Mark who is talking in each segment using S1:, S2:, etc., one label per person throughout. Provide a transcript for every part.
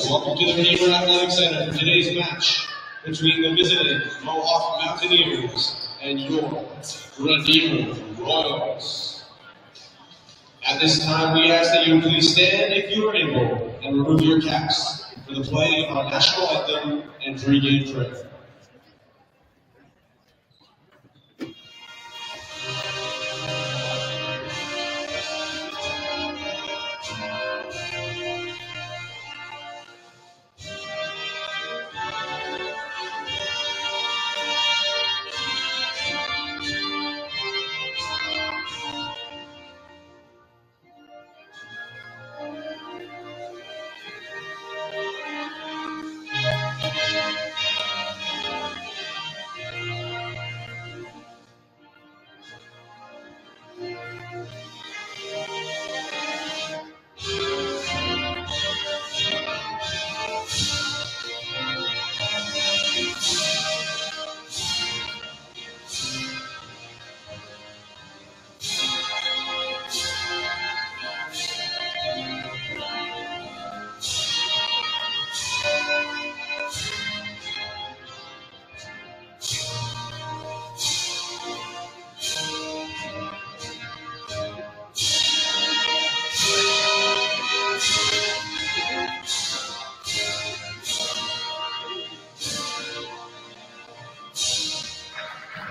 S1: welcome to the Redeemer Athletic Center for today's match between the visiting Mohawk Mountaineers and your Redeemer Royals. At this time, we ask that you please stand if you are able and remove your caps for the play of our national anthem and pregame prayer.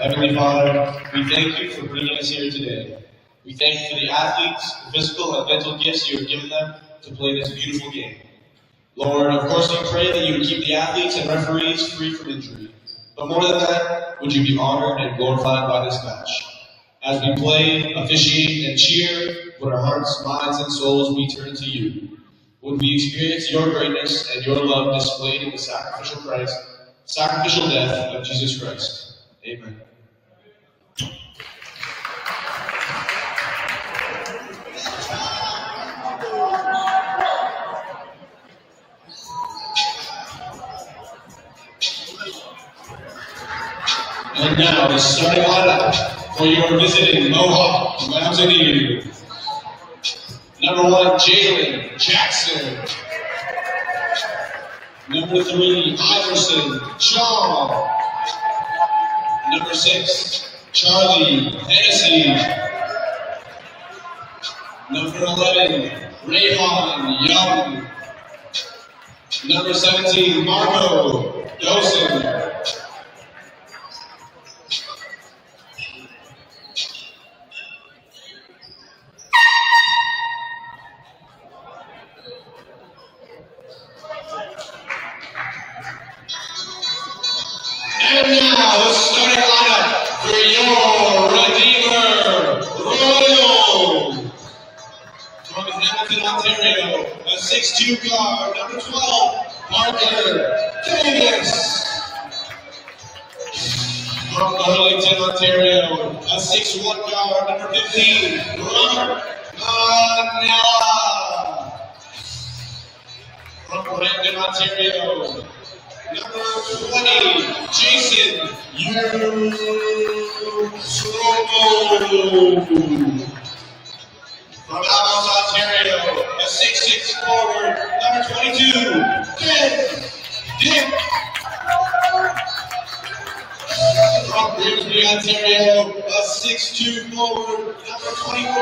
S1: Heavenly Father, we thank you for bringing us here today. We thank you for the athletes, the physical and mental gifts you have given them to play this beautiful game. Lord, of course we pray that you would keep the athletes and referees free from injury. But more than that, would you be honored and glorified by this match? As we play, officiate, and cheer, would our hearts, minds, and souls be turned to you? Would we experience your greatness and your love displayed in the sacrificial death of Jesus Christ? Amen. And now, the starting lineup for your visiting Mohawk Mountaineers. Number 1, Jalen Jackson. Number 3, Iverson Shaw. Number 6, Charlie Hennessy. Number 11, Rayhan Young. Number 17, Marco Dosen. And now, the starting lineup for your Redeemer Royals. From Hamilton, Ontario, a 6'2" guard, number 12, Parker Davis. From Arlington, Ontario, a 6'1" guard, number 15, Robert Manella. From Brandon, Ontario, number 20, Jason Utromo. From Alamos, Ontario, a 6'6" forward, number 22, Ben Dick. From Grimsby, Ontario, a 6'2" forward, number 24,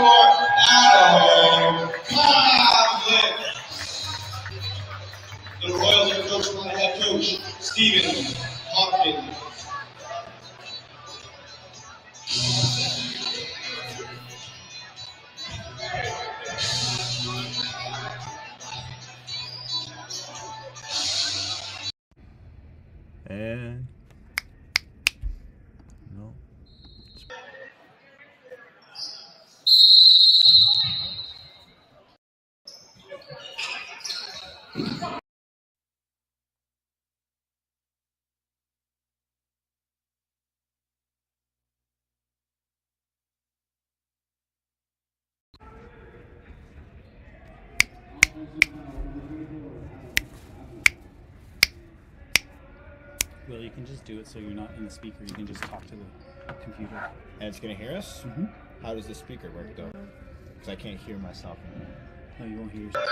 S1: Adam Pavlik. The Royals are coached by head coach Stephen Hopkins.
S2: And no.
S3: Well, you can just do it so you're not in the speaker. You can just talk to the computer.
S4: And it's going to hear us?
S3: Mm-hmm.
S4: How does the speaker work, though? Because I can't hear myself.
S3: No, you won't hear yourself.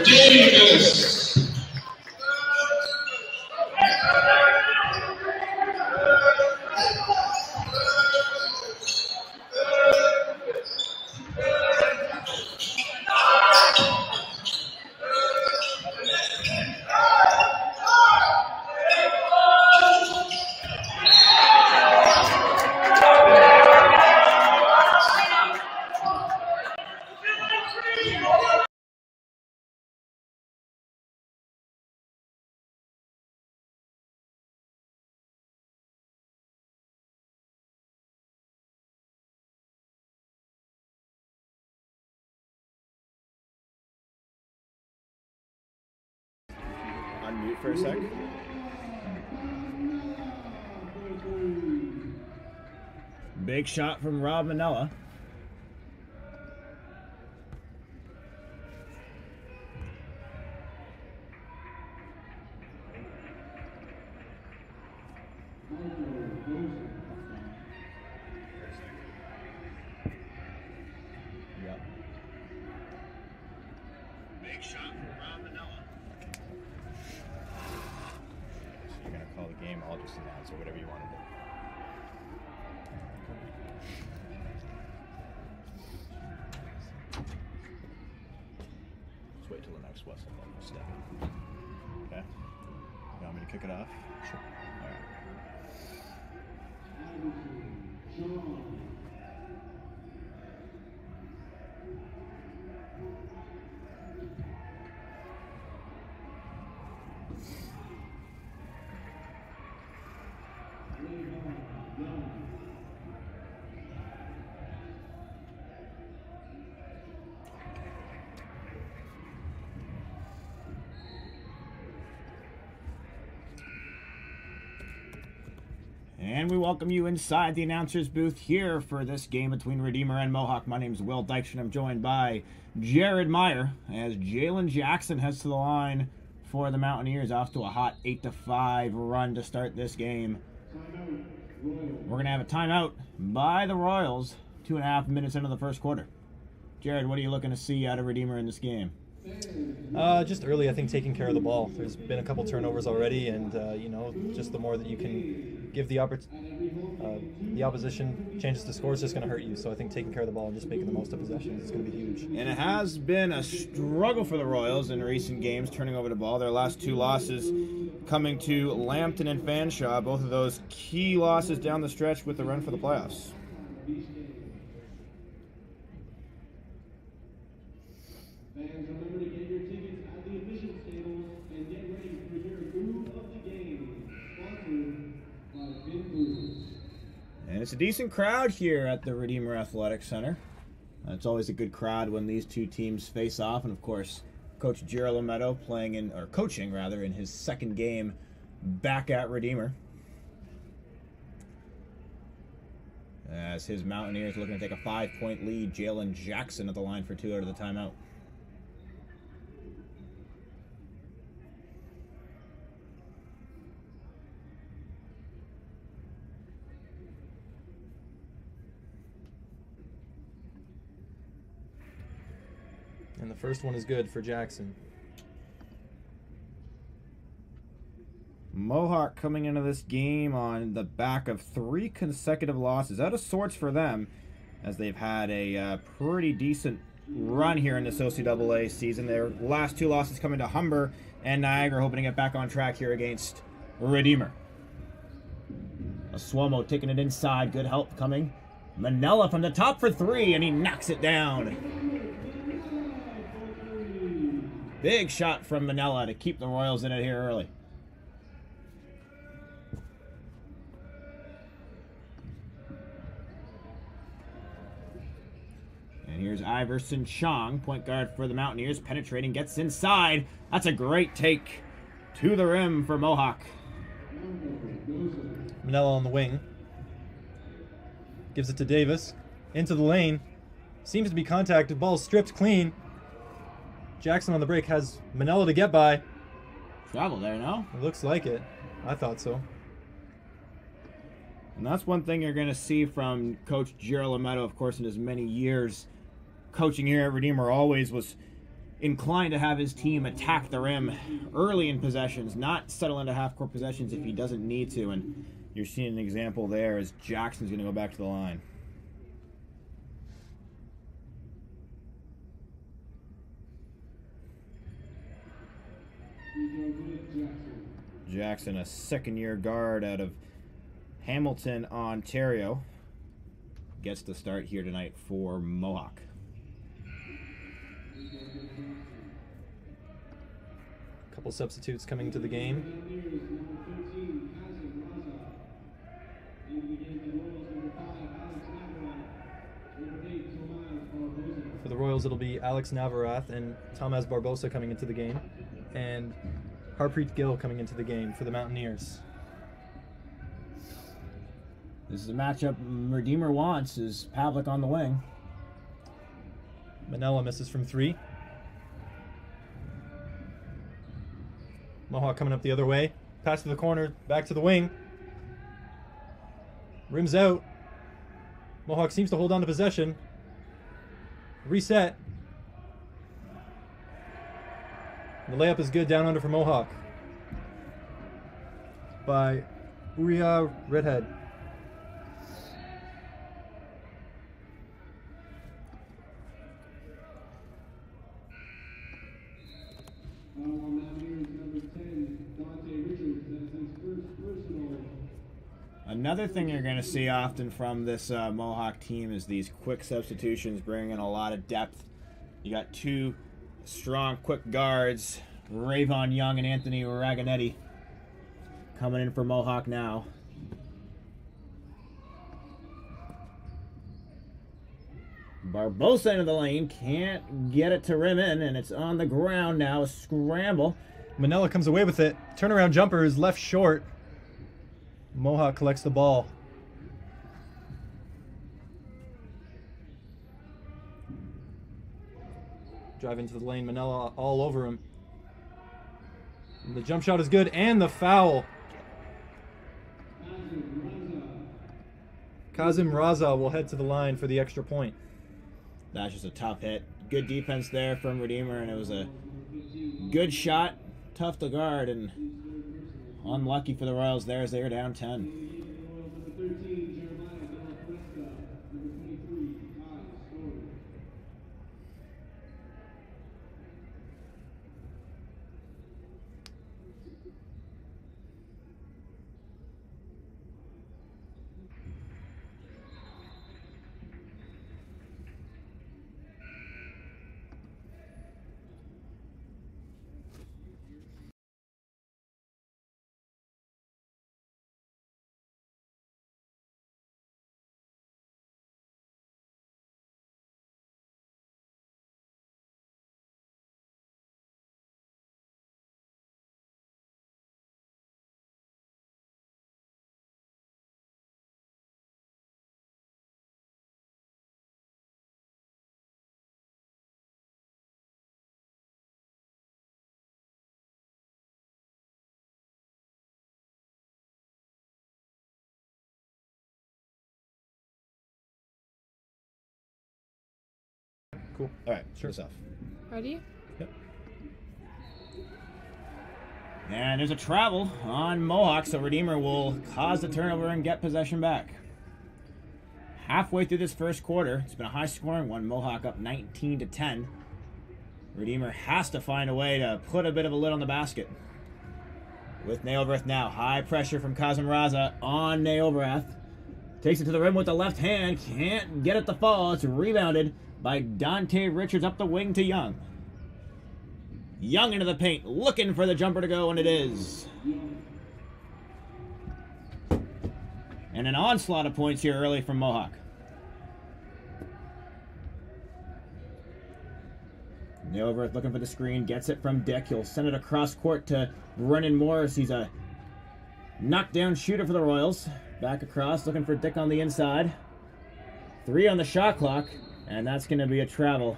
S1: Davis.
S4: Unmute for a sec.
S2: Big shot from Rob Manella.
S4: Yep. Big shot from Rob Manella. So you're gonna call the game, I'll just announce or whatever you want to do. Let's wait till the next whistle, then we'll step in. Okay? You want me to kick it off? Sure. Alright.
S2: And we welcome you inside the announcer's booth here for this game between Redeemer and Mohawk. My name is Will Dykes, and I'm joined by Jared Meyer as Jalen Jackson heads to the line for the Mountaineers, off to a hot 8-5 run to start this game. We're going to have a timeout by the Royals 2.5 minutes into the first quarter. Jared, what are you looking to see out of Redeemer in this game?
S5: Just early, I think, taking care of the ball. There's been a couple turnovers already, and just the more that you can give the opposition chances to score, it's just going to hurt you. So I think taking care of the ball and just making the most of possessions is going to be huge.
S2: And it has been a struggle for the Royals in recent games, turning over the ball. Their last two losses coming to Lambton and Fanshawe, both of those key losses down the stretch with the run for the playoffs.
S6: Fans, remember to get your tickets at the admissions tables and get ready for your move of the game. Sponsored by Finn Foods.
S2: And it's a decent crowd here at the Redeemer Athletic Center. It's always a good crowd when these two teams face off, and of course, Coach Gerald Lometto coaching in his second game back at Redeemer. As his Mountaineers looking to take a 5-point lead, Jalen Jackson at the line for two out of the timeout.
S5: And the first one is good for Jackson.
S2: Mohawk coming into this game on the back of 3 consecutive losses. Out of sorts for them, as they've had a pretty decent run here in this OCAA season. Their last 2 losses coming to Humber and Niagara, hoping to get back on track here against Redeemer. Asuomo taking it inside. Good help coming. Manella from the top for 3, and he knocks it down. Big shot from Manella to keep the Royals in it here early. And here's Iverson Chong, point guard for the Mountaineers, penetrating, gets inside. That's a great take to the rim for Mohawk.
S5: Manella on the wing. Gives it to Davis. into the lane. Seems to be contacted. Ball stripped clean. Jackson on the break has Manella to get by.
S2: Travel there, no?
S5: It looks like it. I thought so.
S2: And that's one thing you're going to see from Coach Gerald Lametto, of course, in his many years coaching here at Redeemer, always was inclined to have his team attack the rim early in possessions, not settle into half-court possessions if he doesn't need to. And you're seeing an example there as Jackson's going to go back to the line. Jackson, a second-year guard out of Hamilton, Ontario, gets the start here tonight for Mohawk.
S5: Couple substitutes coming to the game. For the Royals, it'll be Alex Navarath and Tomás Barbosa coming into the game, and Harpreet Gill coming into the game for the Mountaineers.
S2: This is a matchup Redeemer wants, is Pavlik on the wing.
S5: Manella misses from 3. Mohawk coming up the other way. Pass to the corner, back to the wing. Rims out. Mohawk seems to hold on to possession. Reset. The layup is good down under for Mohawk by Uriah Redhead.
S2: Another thing you're going to see often from this Mohawk team is these quick substitutions, bringing a lot of depth. You got 2 strong, quick guards, Rayvon Young and Anthony Raganetti, coming in for Mohawk now. Barbosa into the lane, can't get it to rim in, and it's on the ground now, a scramble.
S5: Manella comes away with it. Turnaround jumper is left short. Mohawk collects the ball. Driving to the lane, Manella all over him. And the jump shot is good, and the foul. Kazim Raza will head to the line for the extra point.
S2: That's just a tough hit. Good defense there from Redeemer, and it was a good shot. Tough to guard, and unlucky for the Royals there as they are down 10.
S5: Cool.
S2: All right, sure stuff.
S7: Ready?
S5: Yep.
S2: And there's a travel on Mohawk, so Redeemer will cause the turnover and get possession back. Halfway through this first quarter, it's been a high-scoring one. Mohawk up 19-10. Redeemer has to find a way to put a bit of a lid on the basket. With Nailvrath now, high pressure from Kazim Raza on Nailvrath. Takes it to the rim with the left hand, can't get it to fall. It's rebounded by Dante Richards up the wing to Young. Young into the paint, looking for the jumper to go, and it is. And an onslaught of points here early from Mohawk. Nailvrath looking for the screen, gets it from Dick. He'll send it across court to Brennan Morris. He's a knockdown shooter for the Royals. Back across, looking for Dick on the inside. 3 on the shot clock, and that's going to be a travel.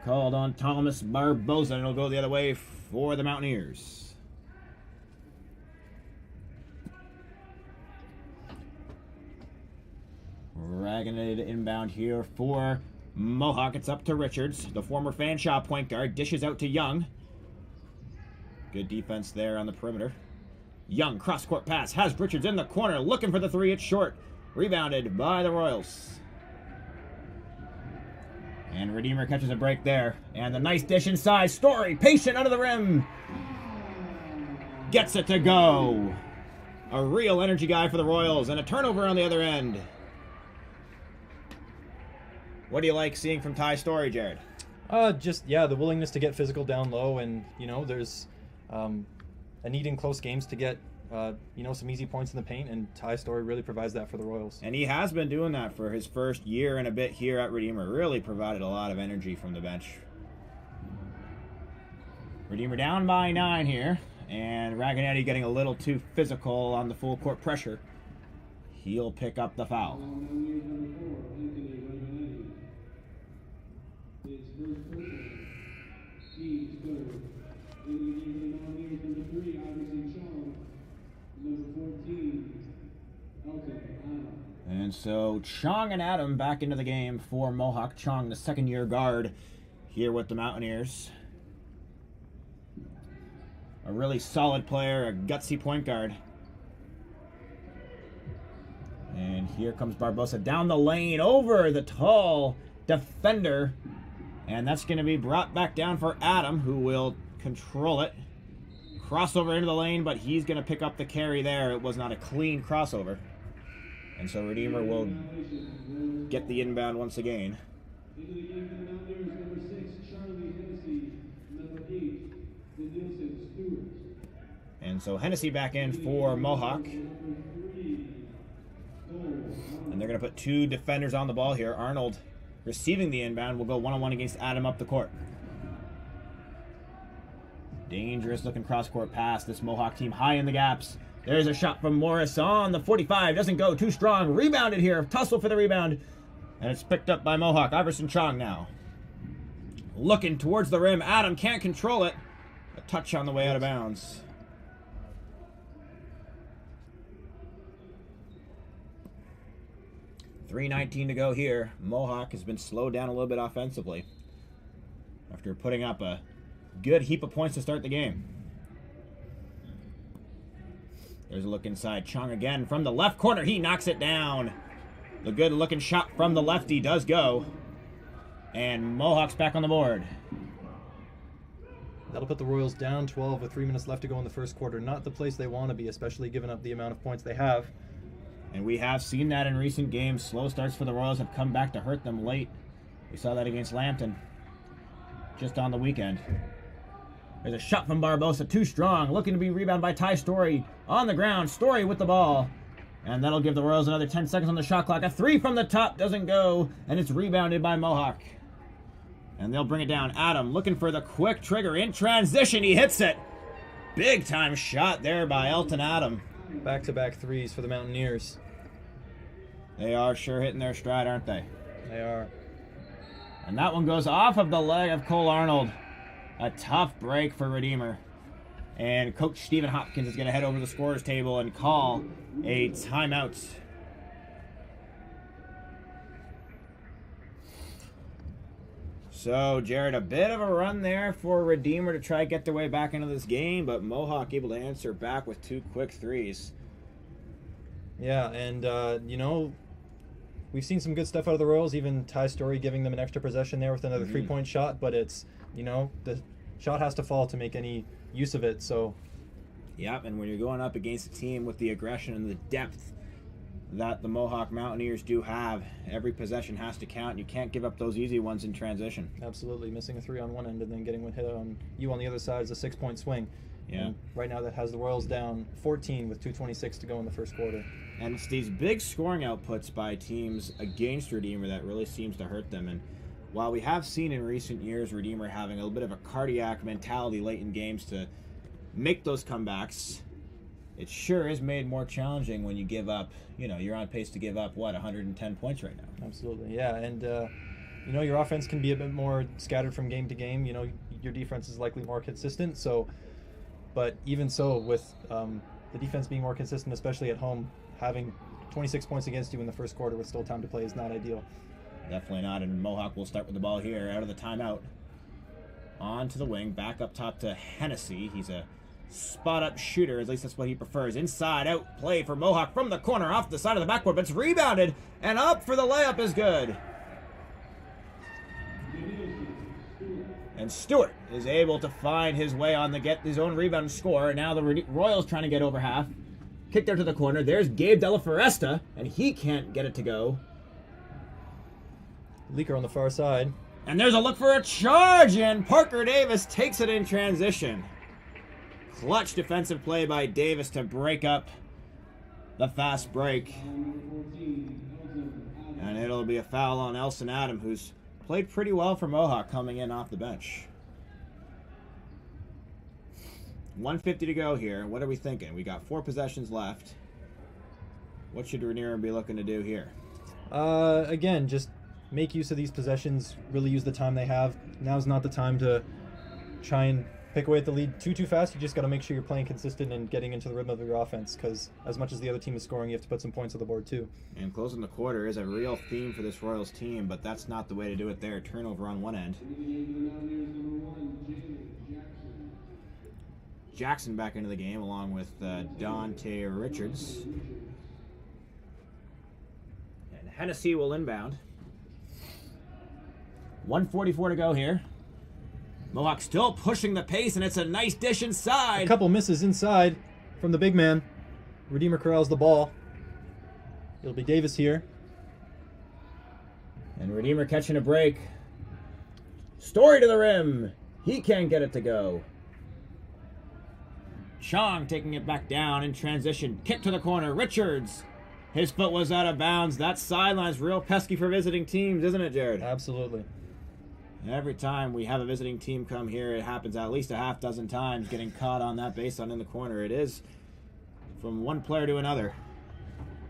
S2: Called on Thomas Barbosa, and it'll go the other way for the Mountaineers. Ragged inbound here for Mohawk. It's up to Richards. The former Fanshawe point guard dishes out to Young. Good defense there on the perimeter. Young, cross-court pass, has Richards in the corner, looking for the 3. It's short. Rebounded by the Royals. And Redeemer catches a break there. And the nice dish inside. Story, patient under the rim. Gets it to go. A real energy guy for the Royals, and a turnover on the other end. What do you like seeing from Ty Story, Jared?
S5: The willingness to get physical down low, and there's a need in close games to get some easy points in the paint, and Ty Story really provides that for the Royals.
S2: And he has been doing that for his first year and a bit here at Redeemer. Really provided a lot of energy from the bench. Redeemer down by 9 here, and Raganetti getting a little too physical on the full court pressure. He'll pick up the foul. And so Chong and Adam back into the game for Mohawk. Chong, the second-year guard here with the Mountaineers. A really solid player, a gutsy point guard. And here comes Barbosa down the lane over the tall defender. And that's going to be brought back down for Adam, who will control it. Crossover into the lane, but he's going to pick up the carry there. It was not a clean crossover. And so Redeemer will get the inbound once again.
S6: Into the game for the Mountaineers, number 6, Charlie Hennessy. Number 8, Denilson Stewart.
S2: And so Hennessy back in for Mohawk. And they're going to put 2 defenders on the ball here. Arnold receiving the inbound will go one-on-one against Adam up the court. Dangerous looking cross-court pass. This Mohawk team high in the gaps. There's a shot from Morris on the 45. Doesn't go too strong. Rebounded here. Tussle for the rebound. And it's picked up by Mohawk. Iverson Chong now. Looking towards the rim. Adam can't control it. A touch on the way out of bounds. .3:19 to go here. Mohawk has been slowed down a little bit offensively after putting up a good heap of points to start the game. There's a look inside. Chong again from the left corner. He knocks it down. The good looking shot from the lefty does go. And Mohawk's back on the board.
S5: That'll put the Royals down 12 with 3 minutes left to go in the first quarter. Not the place they want to be, especially given up the amount of points they have.
S2: And we have seen that in recent games. Slow starts for the Royals have come back to hurt them late. We saw that against Lambton just on the weekend. There's a shot from Barbosa, too strong. Looking to be rebounded by Ty Story on the ground. Story with the ball. And that'll give the Royals another 10 seconds on the shot clock. A 3 from the top doesn't go, and it's rebounded by Mohawk. And they'll bring it down. Adam looking for the quick trigger in transition. He hits it. Big time shot there by Elton Adam.
S5: Back-to-back threes for the Mountaineers.
S2: They are sure hitting their stride, aren't they?
S5: They are.
S2: And that one goes off of the leg of Cole Arnold. A tough break for Redeemer. And Coach Stephen Hopkins is going to head over to the scorer's table and call a timeout. So, Jared, a bit of a run there for Redeemer to try to get their way back into this game, but Mohawk able to answer back with 2 quick threes.
S5: Yeah, and, we've seen some good stuff out of the Royals, even Ty Story giving them an extra possession there with another three-point shot, but it's, the shot has to fall to make any use of it, so.
S2: Yep, and when you're going up against a team with the aggression and the depth that the Mohawk Mountaineers do have, every possession has to count. You can't give up those easy ones in transition.
S5: Absolutely, missing a 3 on one end and then getting one hit on you on the other side is a 6-point swing.
S2: Yeah.
S5: And right now that has the Royals down 14 with 2:26 to go in the first quarter.
S2: And it's these big scoring outputs by teams against Redeemer that really seems to hurt them. And while we have seen in recent years Redeemer having a little bit of a cardiac mentality late in games to make those comebacks, it sure is made more challenging when you give up, you're on pace to give up, 110 points right now.
S5: Absolutely, yeah. And, your offense can be a bit more scattered from game to game. Your defense is likely more consistent. So, but even so, with the defense being more consistent, especially at home, having 26 points against you in the first quarter with still time to play is not ideal.
S2: Definitely not, and Mohawk will start with the ball here out of the timeout. On to the wing, back up top to Hennessy. He's a spot-up shooter, at least that's what he prefers. Inside out play for Mohawk from the corner, off the side of the backboard, but it's rebounded, and up for the layup is good. And Stewart is able to find his way on get his own rebound and score, and now the Royals trying to get over half. Kicked out to the corner. There's Gabe Della Foresta, and he can't get it to go.
S5: Leaker on the far side.
S2: And there's a look for a charge, and Parker Davis takes it in transition. Clutch defensive play by Davis to break up the fast break. And it'll be a foul on Elson Adam, who's played pretty well for Mohawk coming in off the bench. 1:50 to go here. What are we thinking? We got 4 possessions left. What should Ranier be looking to do here?
S5: Again, just make use of these possessions, really use the time they have. Now's not the time to try and pick away at the lead too fast. You just got to make sure you're playing consistent and getting into the rhythm of your offense, because as much as the other team is scoring, you have to put some points on the board too. And
S2: closing the quarter is a real theme for this Royals team, but that's not the way to do it there. Turnover on one end. Jackson back into the game along with Dante Richards. And Hennessy will inbound. 1:44 to go here. Mohawk still pushing the pace, and it's a nice dish inside.
S5: A couple misses inside from the big man. Redeemer corrals the ball. It'll be Davis here.
S2: And Redeemer catching a break. Story to the rim. He can't get it to go. Chong taking it back down in transition. Kick to the corner. Richards. His foot was out of bounds. That sideline's real pesky for visiting teams, isn't it, Jared?
S5: Absolutely.
S2: Every time we have a visiting team come here, it happens at least a half dozen times, getting caught on that baseline in the corner. It is, from one player to another,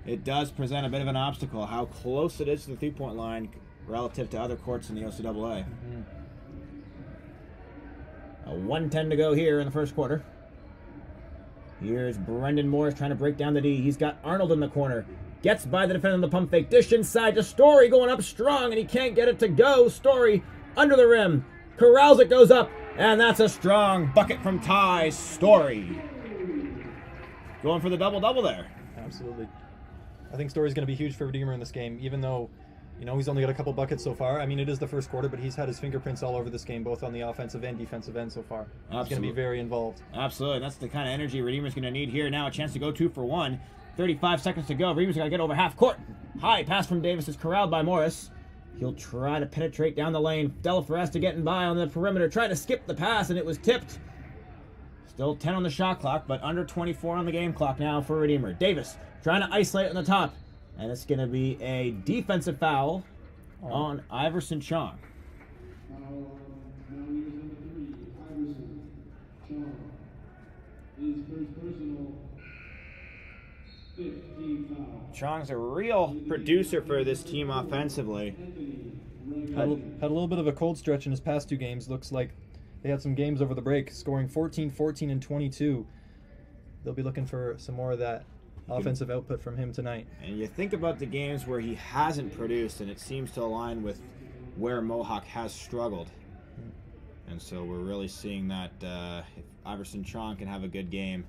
S2: it does present a bit of an obstacle, how close it is to the three-point line relative to other courts in the OCAA. Mm-hmm. A 1:10 to go here in the first quarter. Here's Brendan Morris trying to break down the D. He's got Arnold in the corner. Gets by the defender on the pump fake. Dish inside to Story, going up strong, and he can't get it to go. Story under the rim. Corrals it, goes up, and that's a strong bucket from Ty Story. Going for the double-double there.
S5: Absolutely. I think Story's going to be huge for Redeemer in this game, even though, he's only got a couple buckets so far. I mean, it is the first quarter, but he's had his fingerprints all over this game, both on the offensive and defensive end so far. Absolutely. He's going to be very involved.
S2: Absolutely. That's the kind of energy Redeemer's going to need here. Now a chance to go 2 for 1. 35 seconds to go. Redeemer's got to get over half court. High pass from Davis is corralled by Morris. He'll try to penetrate down the lane. Della Foresta getting by on the perimeter. Trying to skip the pass, and it was tipped. Still 10 on the shot clock, but under 24 on the game clock now for Redeemer. Davis trying to isolate on the top. And it's going to be a defensive foul on Iverson Chong.
S6: Foul on Mountaineers number 3, Iverson Chong. His first personal 15 foul.
S2: Chong's a real producer for this team offensively.
S5: Had a little bit of a cold stretch in his past 2 games. Looks like they had some games over the break, scoring 14, 14, and 22. They'll be looking for some more of that offensive output from him tonight.
S2: And you think about the games where he hasn't produced, and it seems to align with where Mohawk has struggled. And so we're really seeing that if Iverson Chong can have a good game,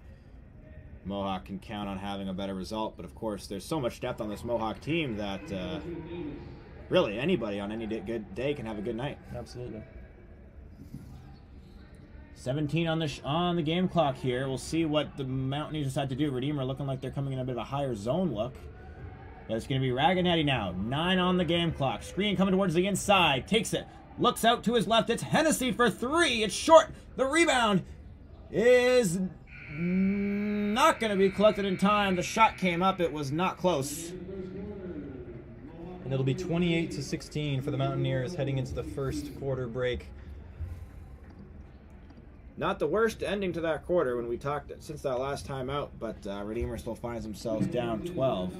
S2: Mohawk can count on having a better result. But of course, there's so much depth on this Mohawk team that really anybody on any good day can have a good night.
S5: Absolutely.
S2: 17 on the game clock here. We'll see what the Mountaineers decide to do. Redeemer looking like they're coming in a bit of a higher zone look. But it's going to be Raganetty now. 9 on the game clock. Screen coming towards the inside. Takes it. Looks out to his left. It's Hennessy for 3. It's short. The rebound is not going to be collected in time. The shot came up. It was not close.
S5: And it'll be 28-16 for the Mountaineers heading into the first quarter break.
S2: Not the worst ending to that quarter when we talked since that last time out, but Redeemer still finds themselves down 12.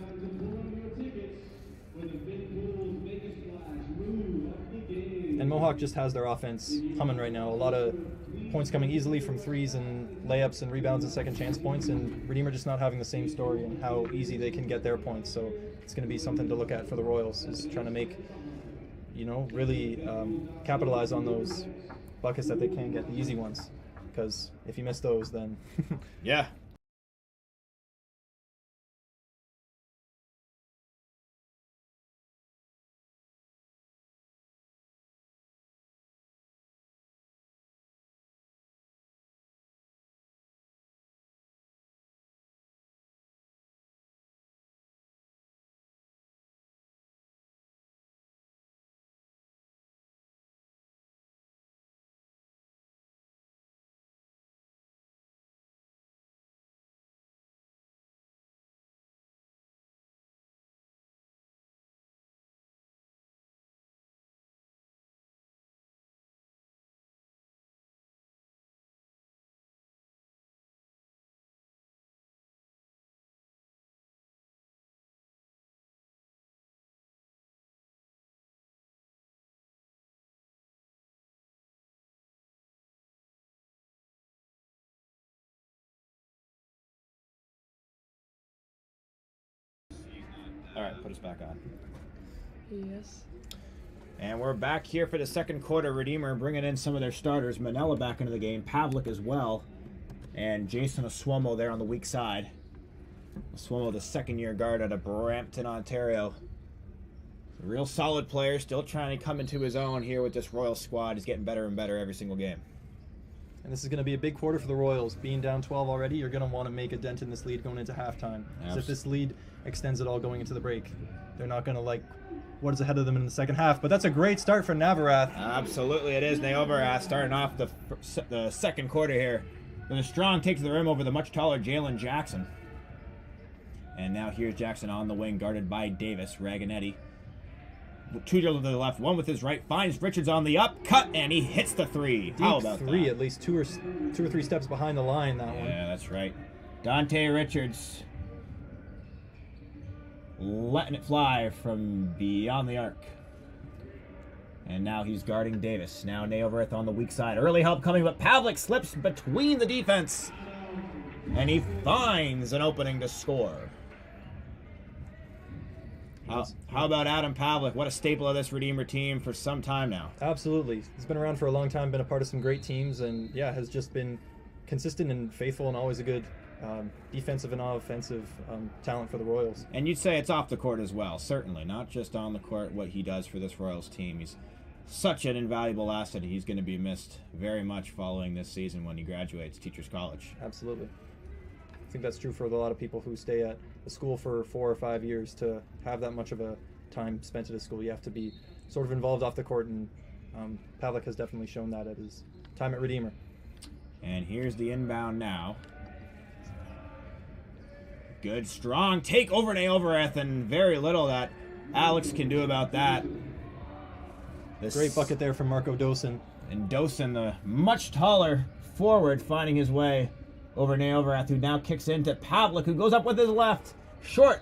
S5: And Mohawk just has their offense humming right now. A lot of points coming easily from threes and layups and rebounds and second chance points, and Redeemer just not having the same story and how easy they can get their points. So it's going to be something to look at for the Royals, is trying to make, really capitalize on those buckets that they can get, the easy ones. Because if you miss those, then
S2: Yeah. All right, put us back on.
S7: Yes.
S2: And we're back here for the second quarter. Redeemer bringing in some of their starters. Manella back into the game. Pavlik as well. And Jason Oswomo there on the weak side. Oswomo, the second-year guard out of Brampton, Ontario. A real solid player. Still trying to come into his own here with this Royal squad. He's getting better and better every single game.
S5: And this is going to be a big quarter for the Royals. Being down 12 already, you're going to want to make a dent in this lead going into halftime. Because if this lead extends at all going into the break, they're not going to like what is ahead of them in the second half. But that's a great start for Navarath.
S2: Absolutely it is. Navarath starting off the second quarter here with a strong take to the rim over the much taller Jalen Jackson. And now here's Jackson on the wing, guarded by Davis. Raganetti. Two to the left, one with his right, finds Richards on the up, cut, and he hits the three. How about
S5: three,
S2: that?
S5: at least two or three steps behind the line, that one.
S2: Yeah, that's right. Dante Richards letting it fly from beyond the arc. And now he's guarding Davis. Now Naoverth on the weak side. Early help coming, but Pavlik slips between the defense. And he finds an opening to score. How about Adam Pavlik? What a staple of this Redeemer team for some time now.
S5: Absolutely. He's been around for a long time, been a part of some great teams, and yeah, has just been consistent and faithful and always a good defensive and offensive talent for the Royals.
S2: And you'd say it's off the court as well, certainly. Not just on the court, what he does for this Royals team. He's such an invaluable asset. He's going to be missed very much following this season when he graduates Teachers College.
S5: Absolutely. I think that's true for a lot of people who stay at a school for 4 or 5 years. To have that much of a time spent at a school, you have to be sort of involved off the court, and Pavlik has definitely shown that at his time at Redeemer.
S2: And here's the inbound now. Good, strong take over Naovereth, and very little that Alex can do about that.
S5: Great bucket there from Marco Dosen.
S2: And Dosen, the much taller forward, finding his way over Naovereth, who now kicks into Pavlik, who goes up with his left. Short.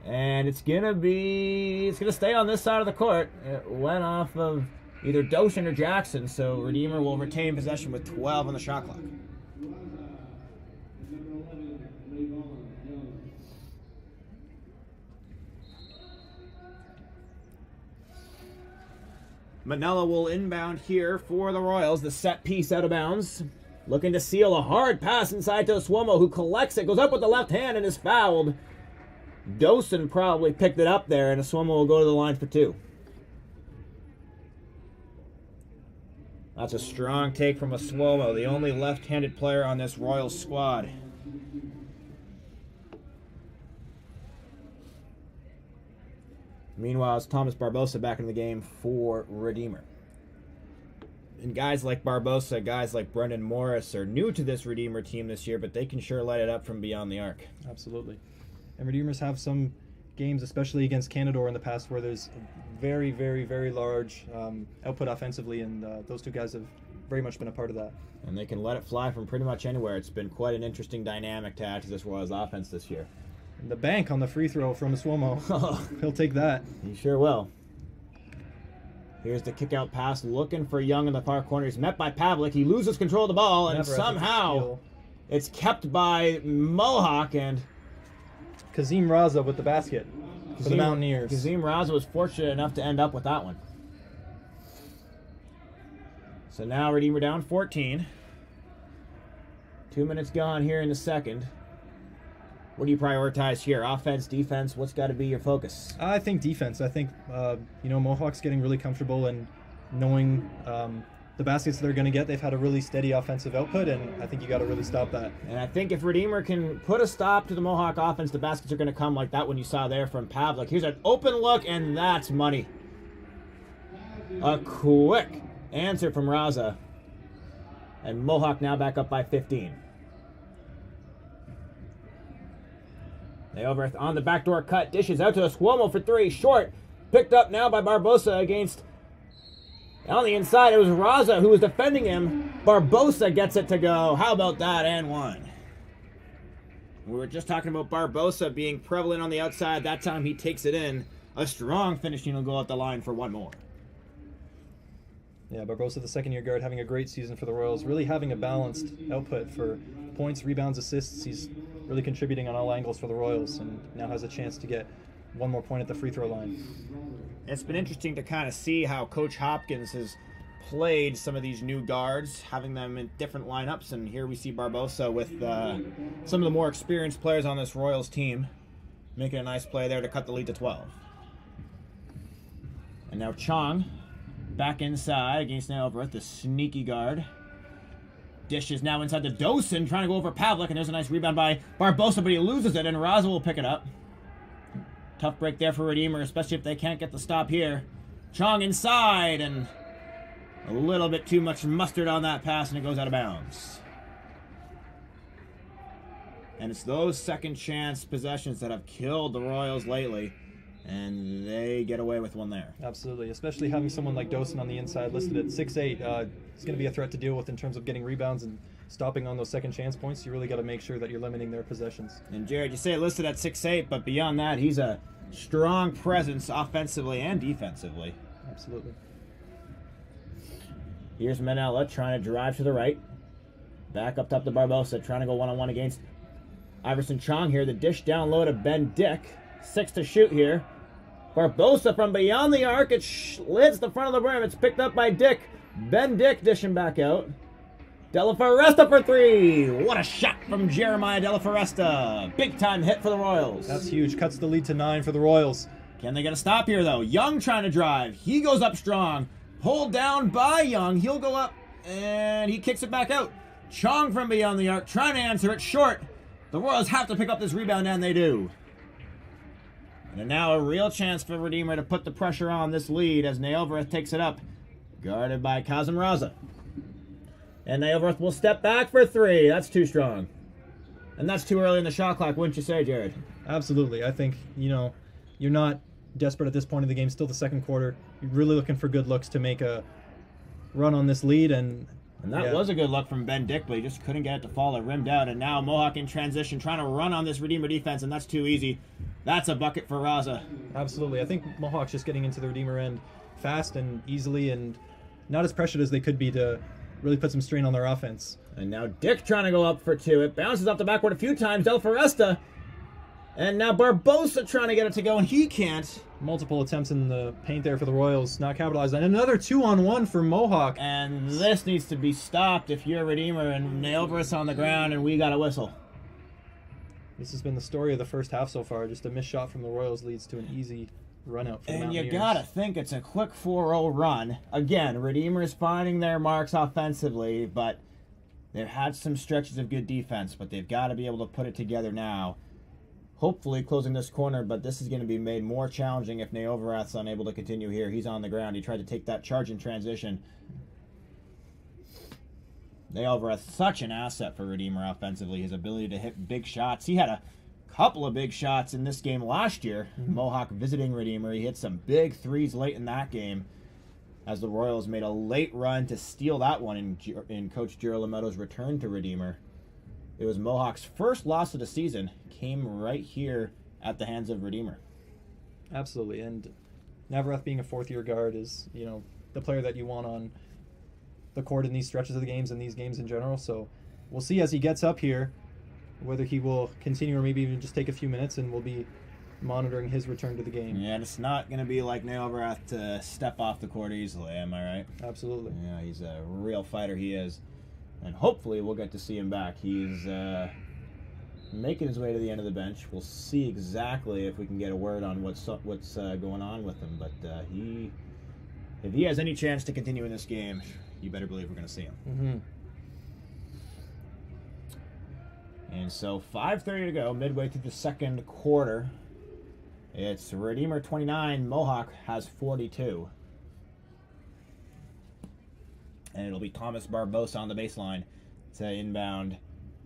S2: And it's gonna stay on this side of the court. It went off of either Dosen or Jackson, so Redeemer will retain possession with 12 on the shot clock. Manella will inbound here for the Royals. The set piece out of bounds. Looking to seal a hard pass inside to Oswomo, who collects it, goes up with the left hand, and is fouled. Dosen probably picked it up there, and Oswomo will go to the line for two. That's a strong take from Oswomo, the only left-handed player on this Royals squad. Meanwhile, it's Thomas Barbosa back in the game for Redeemer. And guys like Barbosa, guys like Brendan Morris are new to this Redeemer team this year, but they can sure light it up from beyond the arc.
S5: Absolutely. And Redeemers have some games, especially against Canadore in the past, where there's very, very, very large output offensively, and those two guys have very much been a part of that.
S2: And they can let it fly from pretty much anywhere. It's been quite an interesting dynamic to add to this Royals offense this year.
S5: And the bank on the free throw from Swomo. He'll take that.
S2: He sure will. Here's the kick-out pass, looking for Young in the far corner. He's met by Pavlik. He loses control of the ball, and
S5: Never has a
S2: somehow
S5: steal.
S2: it's kept by Mohawk, and
S5: Kazim Raza with the basket for the Mountaineers.
S2: Kazim Raza was fortunate enough to end up with that one. So now Redeemer down 14. 2 minutes gone here in the second. What do you prioritize here? Offense, defense? What's got to be your focus?
S5: I think defense. I think, Mohawk's getting really comfortable and knowing the baskets they're going to get. They've had a really steady offensive output, and I think you got to really stop that.
S2: And I think if Redeemer can put a stop to the Mohawk offense, the baskets are going to come like that one you saw there from Pavlik. Here's an open look, and that's money. A quick answer from Raza. And Mohawk now back up by 15. Nailverth on the backdoor cut, dishes out to Swomo for three, short. Picked up now by Barbosa against... On the inside, it was Raza who was defending him. Barbosa gets it to go. How about that? And one. We were just talking about Barbosa being prevalent on the outside. That time he takes it in. A strong finishing will go at the line for one more.
S5: Yeah, Barbosa, the second-year guard, having a great season for the Royals. Really having a balanced output for points, rebounds, assists. He's really contributing on all angles for the Royals, and now has a chance to get one more point at the free throw line.
S2: It's been interesting to kind of see how Coach Hopkins has played some of these new guards, having them in different lineups, and here we see Barbosa with some of the more experienced players on this Royals team making a nice play there to cut the lead to 12. And now Chong back inside against Nailverth, the sneaky guard. Dish is now inside the Dosen, trying to go over Pavlik, and there's a nice rebound by Barbosa, but he loses it, and Raza will pick it up. Tough break there for Redeemer, especially if they can't get the stop here. Chong inside, and a little bit too much mustard on that pass, and it goes out of bounds. And it's those second chance possessions that have killed the Royals lately, and they get away with one there.
S5: Absolutely, especially having someone like Dosen on the inside listed at 6'8". It's going to be a threat to deal with in terms of getting rebounds and stopping on those second chance points. You really got to make sure that you're limiting their possessions.
S2: And Jared, you say it listed at 6'8", but beyond that, he's a strong presence offensively and defensively.
S5: Absolutely.
S2: Here's Manella trying to drive to the right. Back up top to Barbosa, trying to go one-on-one against Iverson Chong here. The dish down low to Ben Dick. 6 to shoot here. Barbosa from beyond the arc. It slits the front of the rim. It's picked up by Dick. Ben Dick dishing back out. Della Foresta for three. What a shot from Jeremiah Della Foresta. Big time hit for the Royals.
S5: That's huge. Cuts the lead to 9 for the Royals.
S2: Can they get a stop here, though? Young trying to drive. He goes up strong. Pulled down by Young. He'll go up, and he kicks it back out. Chong from beyond the arc trying to answer it short. The Royals have to pick up this rebound, and they do. And now a real chance for Redeemer to put the pressure on this lead as Nailverth takes it up. Guarded by Kazim Raza. And Nailverth will step back for three. That's too strong. And that's too early in the shot clock, wouldn't you say, Jared?
S5: Absolutely. I think, you're not desperate at this point of the game. Still the second quarter. You're really looking for good looks to make a run on this lead. And
S2: that was a good look from Ben Dick, but he just couldn't get it to fall. It rimmed out. And now Mohawk in transition, trying to run on this Redeemer defense, and that's too easy. That's a bucket for Raza.
S5: Absolutely. I think Mohawk's just getting into the Redeemer end fast and easily and not as pressured as they could be to really put some strain on their offense.
S2: And now Dick trying to go up for two. It bounces off the backboard a few times. Del Foresta. And now Barbosa trying to get it to go, and he can't.
S5: Multiple attempts in the paint there for the Royals, not capitalized. And another 2-on-1 for Mohawk.
S2: And this needs to be stopped if you're Redeemer and Nailverth on the ground, and we got a whistle.
S5: This has been the story of the first half so far. Just a missed shot from the Royals leads to an easy run out for the Mountaineers.
S2: And you gotta think it's a quick 4-0 run. Again, Redeemer's finding their marks offensively, but they've had some stretches of good defense, but they've got to be able to put it together now. Hopefully closing this corner, but this is going to be made more challenging if Nailverth's unable to continue here. He's on the ground. He tried to take that charge in transition. Nailverth, such an asset for Redeemer offensively. His ability to hit big shots. He had a couple of big shots in this game last year. Mohawk visiting Redeemer. He hit some big threes late in that game. as the Royals made a late run to steal that one in Coach Giro Lamotto's return to Redeemer. It was Mohawk's first loss of the season, came right here at the hands of Redeemer.
S5: Absolutely, and Navarrete being a fourth-year guard is, the player that you want on the court in these stretches of the games and these games in general. So we'll see as he gets up here whether he will continue or maybe even just take a few minutes, and we'll be monitoring his return to the game.
S2: Yeah, and it's not going to be like Navarrete to step off the court easily, am I right?
S5: Absolutely.
S2: Yeah, he's a real fighter, he is. And hopefully we'll get to see him back. He's making his way to the end of the bench. We'll see exactly if we can get a word on what's going on with him. But if he has any chance to continue in this game, you better believe we're going to see him.
S5: Mm-hmm.
S2: And so 5:30 to go, midway through the second quarter. It's Redeemer 29, Mohawk has 42. And it'll be Thomas Barbosa on the baseline to inbound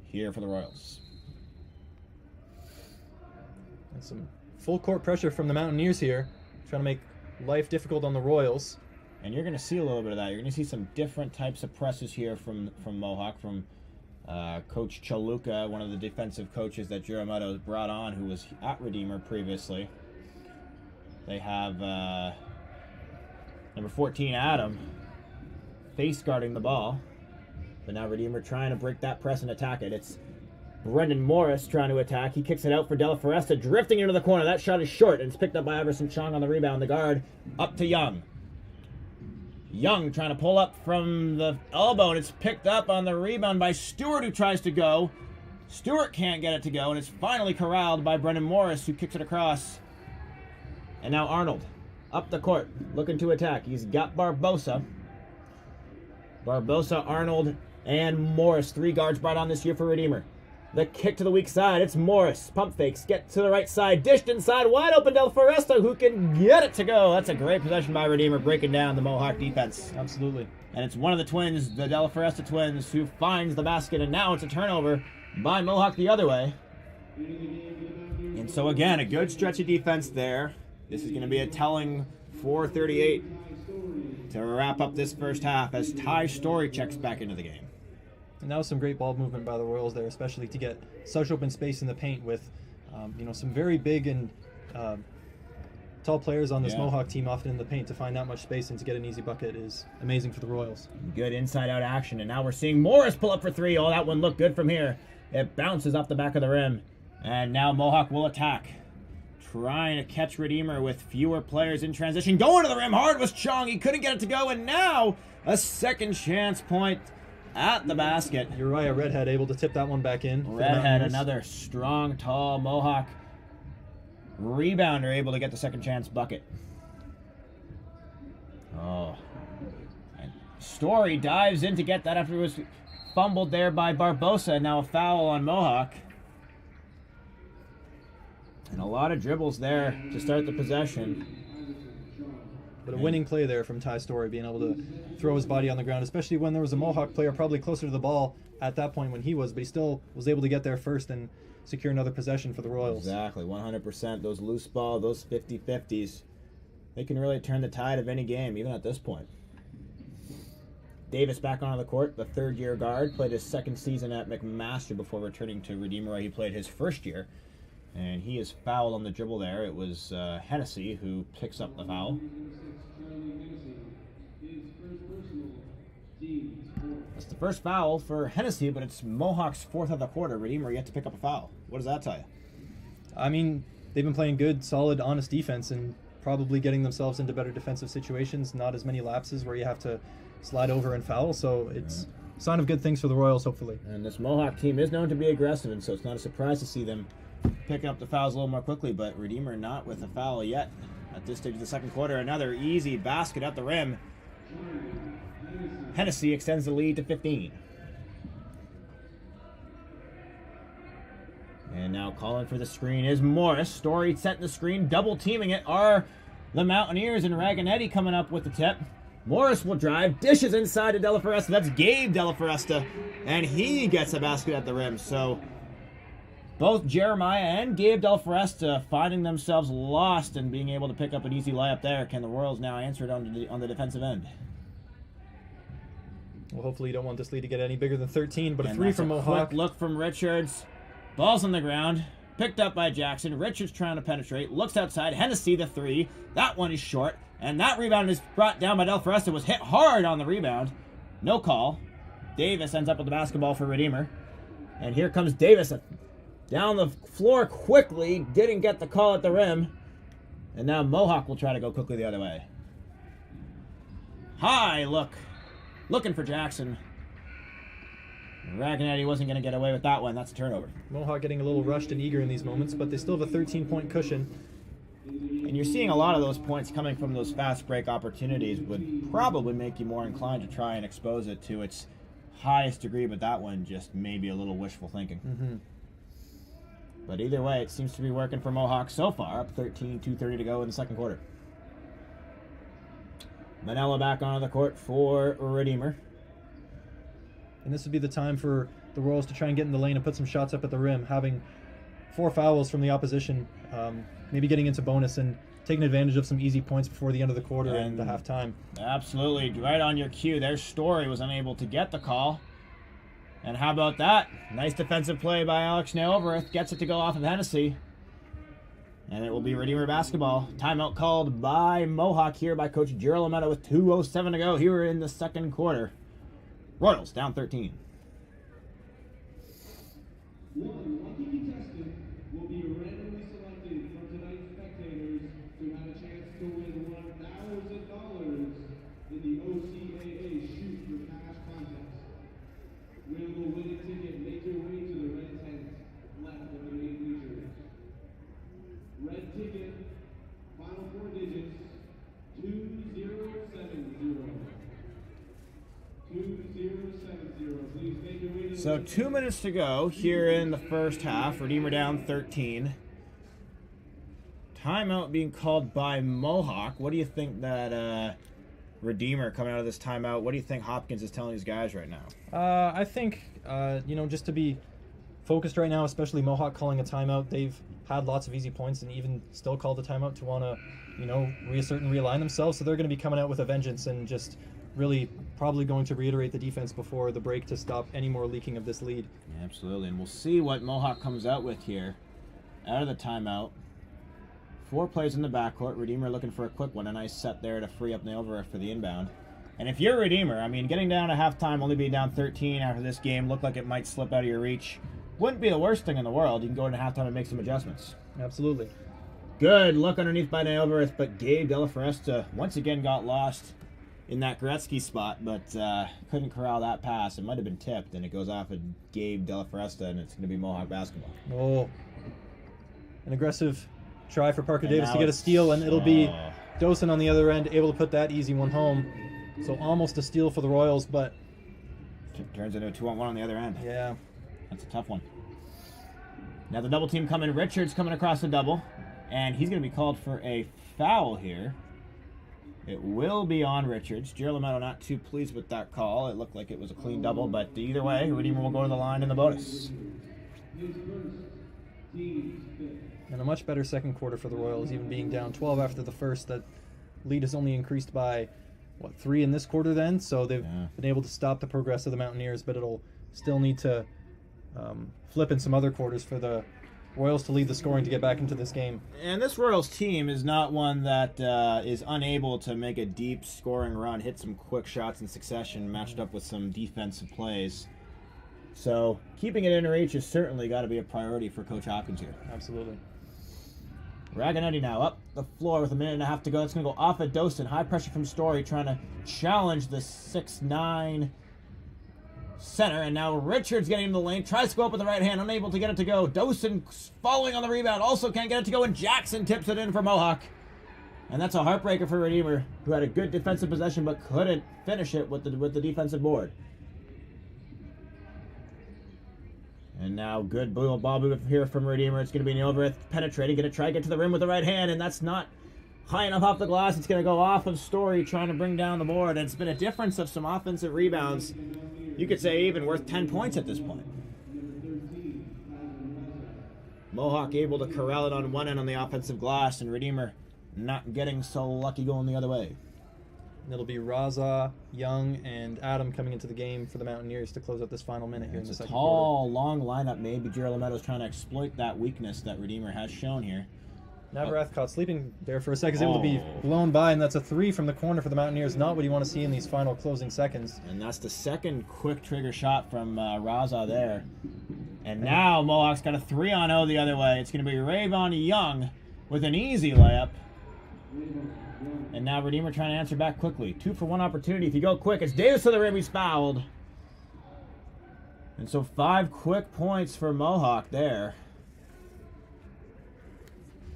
S2: here for the Royals.
S5: And some full court pressure from the Mountaineers here, trying to make life difficult on the Royals.
S2: And you're going to see a little bit of that. You're going to see some different types of presses here from Mohawk, from Coach Chaluka, one of the defensive coaches that Girometto brought on, who was at Redeemer previously. They have number 14, Adam, face guarding the ball. But now Redeemer trying to break that press and attack it. It's Brendan Morris trying to attack. He kicks it out for De La Foresta, drifting into the corner. That shot is short, and it's picked up by Everson Chong on the rebound. The guard up to Young. Young trying to pull up from the elbow, and it's picked up on the rebound by Stewart, who tries to go. Stewart can't get it to go, and it's finally corralled by Brendan Morris, who kicks it across. And now Arnold up the court, looking to attack. He's got Barbosa. Barbosa, Arnold, and Morris. 3 guards brought on this year for Redeemer. The kick to the weak side. It's Morris. Pump fakes. Get to the right side. Dished inside. Wide open Del Foresta, who can get it to go. That's a great possession by Redeemer, breaking down the Mohawk defense.
S5: Absolutely.
S2: And it's one of the twins, the De La Foresta twins, who finds the basket. And now it's a turnover by Mohawk the other way. And so again, a good stretch of defense there. This is going to be a telling 4:38 to wrap up this first half as Ty Story checks back into the game.
S5: And that was some great ball movement by the Royals there, especially to get such open space in the paint with, some very big and tall players on this Mohawk team often in the paint. To find that much space and to get an easy bucket is amazing for the Royals.
S2: Good inside-out action, and now we're seeing Morris pull up for 3. Oh, that one looked good from here. It bounces off the back of the rim, and now Mohawk will attack. Trying to catch Redeemer with fewer players in transition. Going to the rim hard was Chong. He couldn't get it to go, and now a second chance point at the basket.
S5: Uriah Redhead able to tip that one back in.
S2: Redhead, another strong, tall Mohawk rebounder, able to get the second chance bucket. Oh. And Story dives in to get that after it was fumbled there by Barbosa. Now a foul on Mohawk. And a lot of dribbles there to start the possession.
S5: But a winning play there from Ty Story, being able to throw his body on the ground, especially when there was a Mohawk player probably closer to the ball at that point when he was, but he still was able to get there first and secure another possession for the Royals.
S2: Exactly, 100%. Those loose ball, those 50-50s, they can really turn the tide of any game, even at this point. Davis back onto the court, the third-year guard, played his second season at McMaster before returning to Redeemer, where he played his first year. And he is fouled on the dribble there. It was Hennessy who picks up the foul. That's the first foul for Hennessy, but it's Mohawk's 4th of the quarter. Redeemer yet to pick up a foul. What does that tell you?
S5: I mean, they've been playing good, solid, honest defense and probably getting themselves into better defensive situations. Not as many lapses where you have to slide over and foul. So it's a sign of good things for the Royals, hopefully.
S2: And this Mohawk team is known to be aggressive, and so it's not a surprise to see them picking up the fouls a little more quickly, but Redeemer not with a foul yet at this stage of the second quarter. Another easy basket at the rim. Hennessy extends the lead to 15. And now calling for the screen is Morris. Story setting the screen, double teaming it are the Mountaineers, and Raganetti coming up with the tip. Morris will drive, dishes inside to De La Foresta. That's Gabe De La Foresta, and he gets a basket at the rim. So Both Jeremiah and Gabe Del Foresta finding themselves lost and being able to pick up an easy layup there. Can the Royals now answer it on the defensive end?
S5: Well, hopefully you don't want this lead to get any bigger than 13, but a
S2: And
S5: three
S2: that's
S5: from
S2: a
S5: Mohawk.
S2: quick look from Richards. Ball's on the ground. Picked up by Jackson. Richards trying to penetrate. Looks outside. Hennessy the three. That one is short. And that rebound is brought down by Del Foresta. Was hit hard on the rebound. No call. Davis ends up with the basketball for Redeemer. And here comes Davis down the floor quickly. Didn't get the call at the rim. And now Mohawk will try to go quickly the other way. High look. Looking for Jackson. Raganetti wasn't going to get away with that one. That's a turnover.
S5: Mohawk getting a little rushed and eager in these moments, but they still have a 13-point cushion.
S2: And you're seeing a lot of those points coming from those fast break opportunities would probably make you more inclined to try and expose it to its highest degree, but that one just maybe a little wishful thinking.
S5: Mm-hmm.
S2: But either way, it seems to be working for Mohawk so far. Up 13, 2:30 to go in the second quarter. Manella back onto the court for Redeemer.
S5: And this would be the time for the Royals to try and get in the lane and put some shots up at the rim, having 4 fouls from the opposition, maybe getting into bonus and taking advantage of some easy points before the end of the quarter and the halftime.
S2: Absolutely. Right on your cue. Their Story was unable to get the call. And how about that? Nice defensive play by Alex Nailverth. Gets it to go off of Hennessy. And it will be Redeemer basketball. Timeout called by Mohawk here by Coach Gerald Lametta with 2:07 to go here in the second quarter. Royals down 13.
S6: One lucky contestant will be randomly selected from tonight's spectators to have a chance to win $1,000 in the OCAA Shoot for Cash contest. Win will win a ticket. Make your way to the red tent left of the main bleachers. Red ticket, final 4 digits, 2070. 2070. Please make your way to the
S2: So
S6: red
S2: 2
S6: tent.
S2: minutes to go here in the first half. Redeemer down 13. Timeout being called by Mohawk. What do you think that Redeemer coming out of this timeout, what do you think Hopkins is telling these guys right now?
S5: I think, just to be focused right now, especially Mohawk calling a timeout. They've had lots of easy points and even still called a timeout to want to, reassert and realign themselves. So they're going to be coming out with a vengeance and just really probably going to reiterate the defense before the break to stop any more leaking of this lead.
S2: Absolutely, and we'll see what Mohawk comes out with here out of the timeout. 4 plays in the backcourt. Redeemer looking for a quick one. A nice set there to free up Nailverth for the inbound. And if you're Redeemer, getting down at halftime, only being down 13 after this game, looked like it might slip out of your reach. Wouldn't be the worst thing in the world. You can go into halftime and make some adjustments.
S5: Absolutely.
S2: Good look underneath by Nailverth, but Gabe Della Foresta once again got lost in that Gretzky spot, but couldn't corral that pass. It might have been tipped, and it goes off of Gabe Della Foresta, and it's going to be Mohawk basketball.
S5: Oh, an aggressive try for Parker
S2: And
S5: Davis to
S2: now
S5: get a
S2: it's-
S5: steal, and it'll be
S2: oh.
S5: Dosen on the other end, able to put that easy one home. So almost a steal for the Royals, but
S2: Turns into a 2-on-1 on the other end.
S5: yeah.
S2: That's a tough one. Now the double team coming. Richards coming across the double, and he's going to be called for a foul here. It will be on Richards. Gerald Lametta not too pleased with that call. It looked like it was a clean double, but either way, Redeemer will go to the line in the bonus.
S6: His first, team's fifth.
S5: And a much better second quarter for the Royals, even being down 12 after the first. That lead has only increased by, 3 in this quarter then? So they've been able to stop the progress of the Mountaineers, but it'll still need to flip in some other quarters for the Royals to lead the scoring to get back into this game.
S2: And this Royals team is not one that is unable to make a deep scoring run, hit some quick shots in succession, matched up with some defensive plays. So keeping it in reach has certainly got to be a priority for Coach Hopkins here.
S5: Absolutely.
S2: Raganetti now up the floor with 1.5 minutes to go. It's going to go off at Dosen. High pressure from Story, trying to challenge the 6'9" center. And now Richards getting into the lane. Tries to go up with the right hand. Unable to get it to go. Dosen following on the rebound. Also can't get it to go. And Jackson tips it in for Mohawk. And that's a heartbreaker for Redeemer, who had a good defensive possession but couldn't finish it with the defensive board. And now good ball move here from Redeemer. It's going to be Nailverth penetrating. Going to try to get to the rim with the right hand, and that's not high enough off the glass. It's going to go off of Story trying to bring down the board. And it's been a difference of some offensive rebounds. You could say even worth 10 points at this point. Mohawk able to corral it on one end on the offensive glass, and Redeemer not getting so lucky going the other way.
S5: And it'll be Raza, Young, and Adam coming into the game for the Mountaineers to close out this final minute here in the
S2: It's a
S5: second
S2: tall, long lineup. Maybe Gerald Meadows trying to exploit that weakness that Redeemer has shown here.
S5: quarter. Navarath caught sleeping there for a second, is able to be blown by, and that's a 3 from the corner for the Mountaineers. Not what you want to see in these final closing seconds.
S2: And that's the second quick trigger shot from Raza there. And now Mohawk's got a 3-on-0 the other way. It's going to be Rayvon Young with an easy layup. And now Redeemer trying to answer back quickly. 2-for-1 opportunity. If you go quick, it's Davis to the rim. He's fouled. And so 5 quick points for Mohawk there.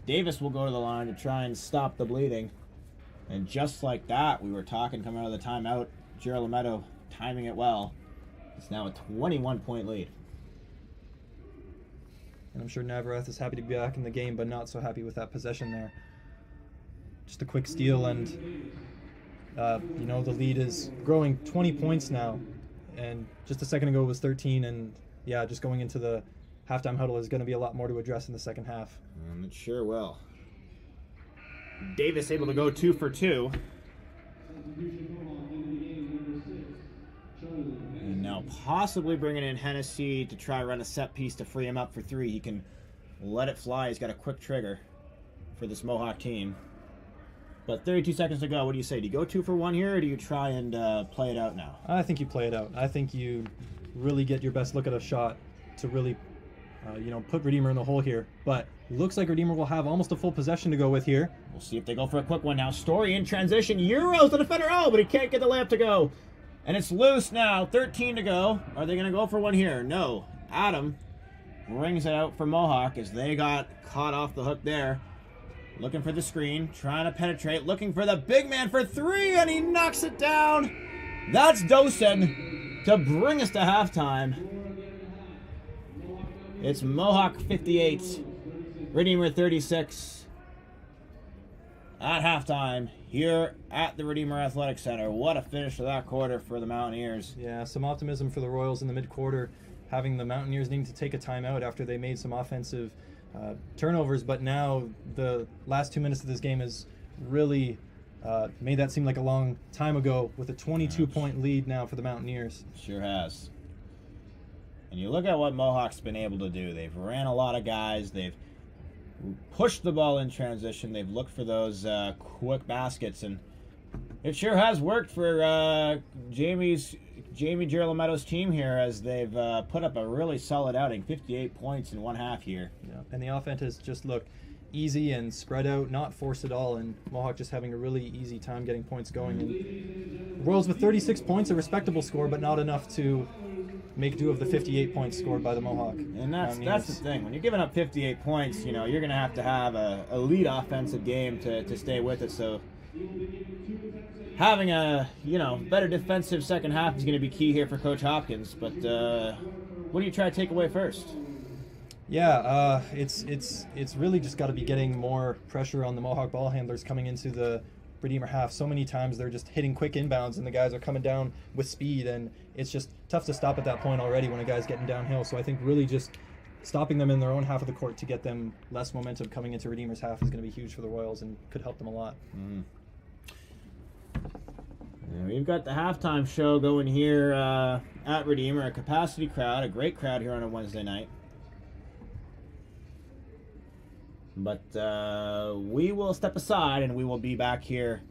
S2: Davis will go to the line to try and stop the bleeding. And just like that, we were talking coming out of the timeout, Gerald Meadow timing it well. It's now a 21-point lead.
S5: And I'm sure Navarath is happy to be back in the game, but not so happy with that possession there. Just a quick steal, and you know, the lead is growing 20 points now. And just a second ago it was 13, and yeah, just going into the halftime huddle is going to be a lot more to address in the second half.
S2: It sure will. Davis able to go 2 for 2. And now possibly bringing in Hennessy to try run a set piece to free him up for 3. He can let it fly. He's got a quick trigger for this Mohawk team. But 32 seconds to go. What do you say? Do you go 2 for 1 here, or do you try and play it out now?
S5: I think you play it out. I think you really get your best look at a shot to really, you know, put Redeemer in the hole here. But looks like Redeemer will have almost a full possession to go with here.
S2: We'll see if they go for a quick one now. Story in transition. Euros the defender. Oh, but he can't get the layup to go. And it's loose now. 13 to go. Are they going to go for one here? No. Adam rings it out for Mohawk as they got caught off the hook there. Looking for the screen. Trying to penetrate. Looking for the big man for 3. And he knocks it down. That's Dosen to bring us to halftime. It's Mohawk 58. Redeemer 36. At halftime, here at the Redeemer Athletic Center. What a finish to that quarter for the Mountaineers.
S5: Yeah, some optimism for the Royals in the mid-quarter, having the Mountaineers needing to take a timeout after they made some offensive turnovers, but now the last 2 minutes of this game has really made that seem like a long time ago with a 22-point lead now for the Mountaineers.
S2: Sure has. And you look at what Mohawk's been able to do. They've ran a lot of guys. They've pushed the ball in transition. They've looked for those quick baskets, and it sure has worked for Jamie Gerald Meadows' team here as they've put up a really solid outing. 58 points in one half here.
S5: Yeah, and the offense has just looked easy and spread out, not forced at all, and Mohawk just having a really easy time getting points going. And Royals with 36 points, a respectable score, but not enough to make do of the 58 points scored by the Mohawk.
S2: And that's the thing. When you're giving up 58 points, you know, you're going to have a elite offensive game to stay with it. So having a, you know, better defensive second half is going to be key here for Coach Hopkins. But what do you try to take away first?
S5: Yeah, it's really just got to be getting more pressure on the Mohawk ball handlers coming into the Redeemer half. So many times they're just hitting quick inbounds and the guys are coming down with speed, and it's just tough to stop at that point already when a guy's getting downhill. So I think really just stopping them in their own half of the court to get them less momentum coming into Redeemer's half is going to be huge for the Royals and could help them a lot.
S2: And we've got the halftime show going here at Redeemer, a capacity crowd, a great crowd here on a Wednesday night. But we will step aside and we will be back here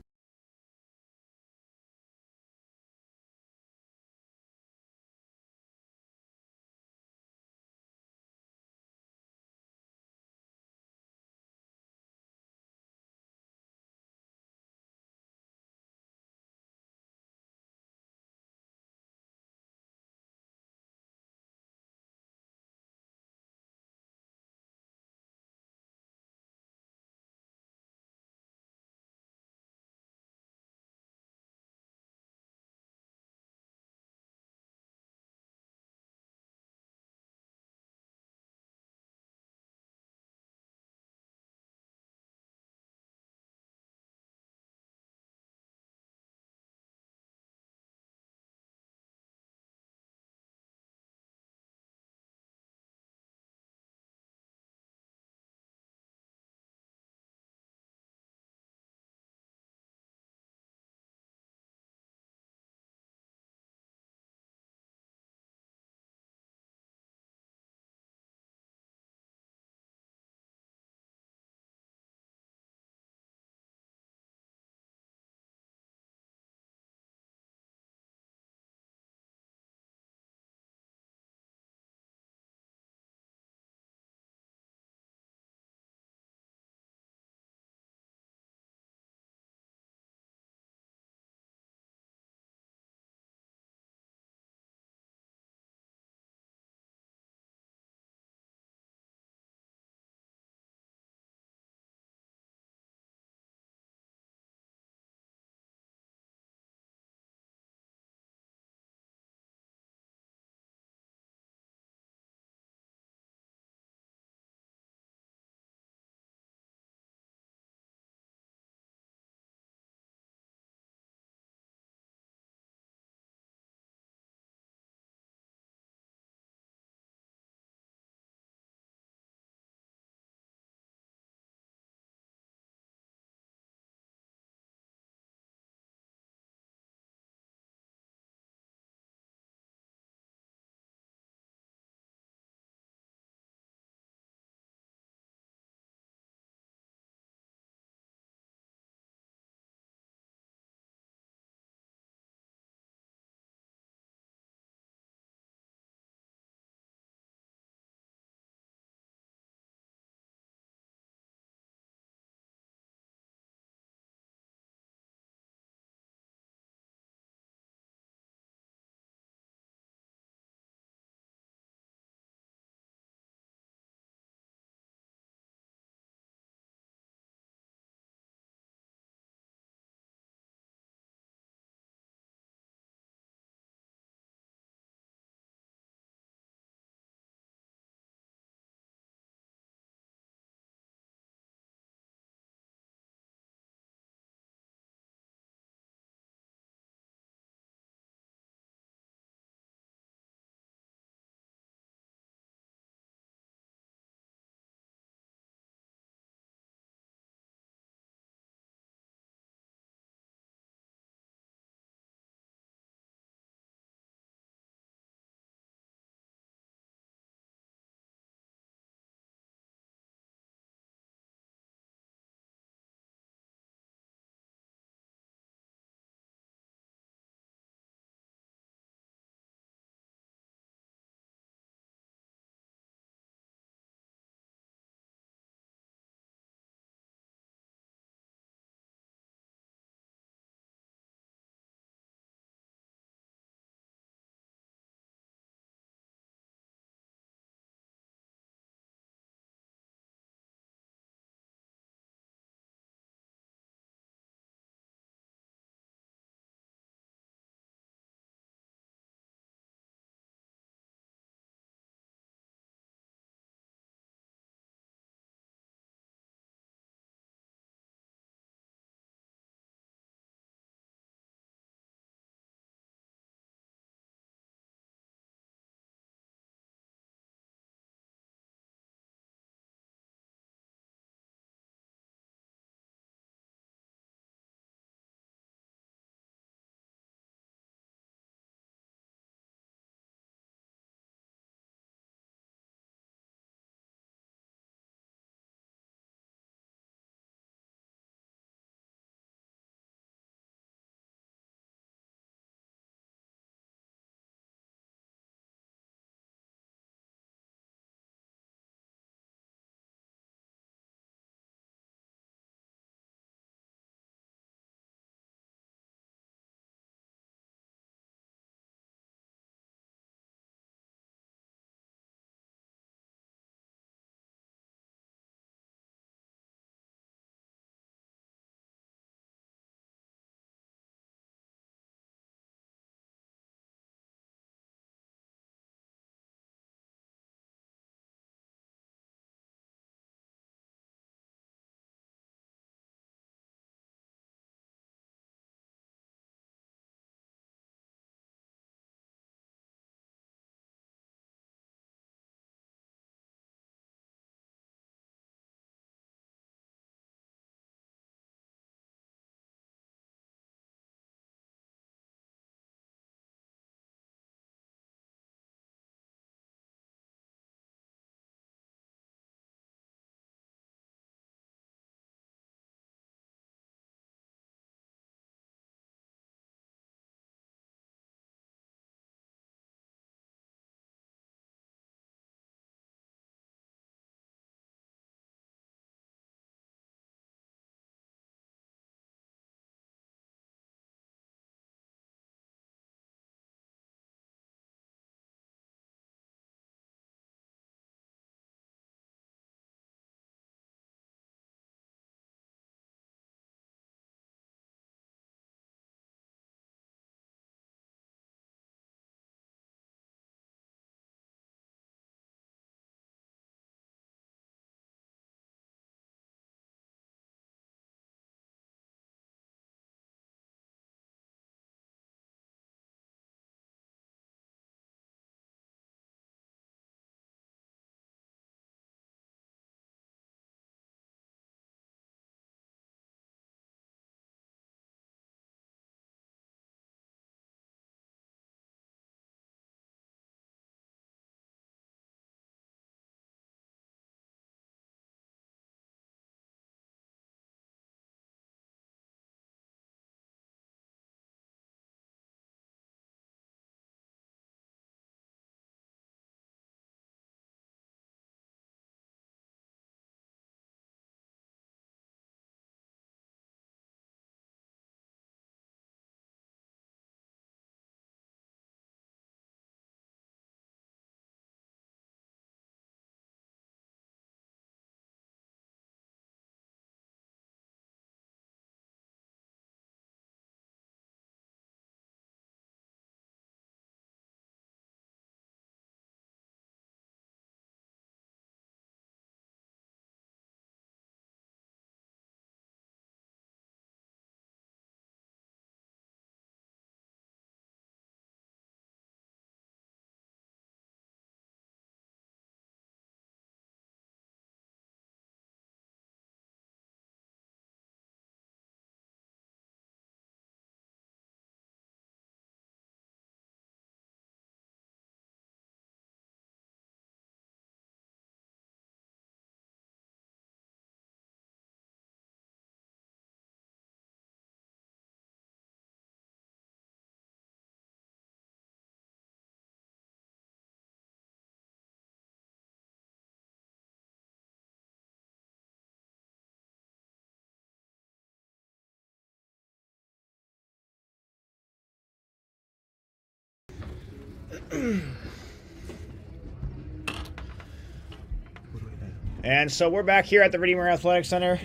S2: And so we're back here at the Redeemer Athletic Center,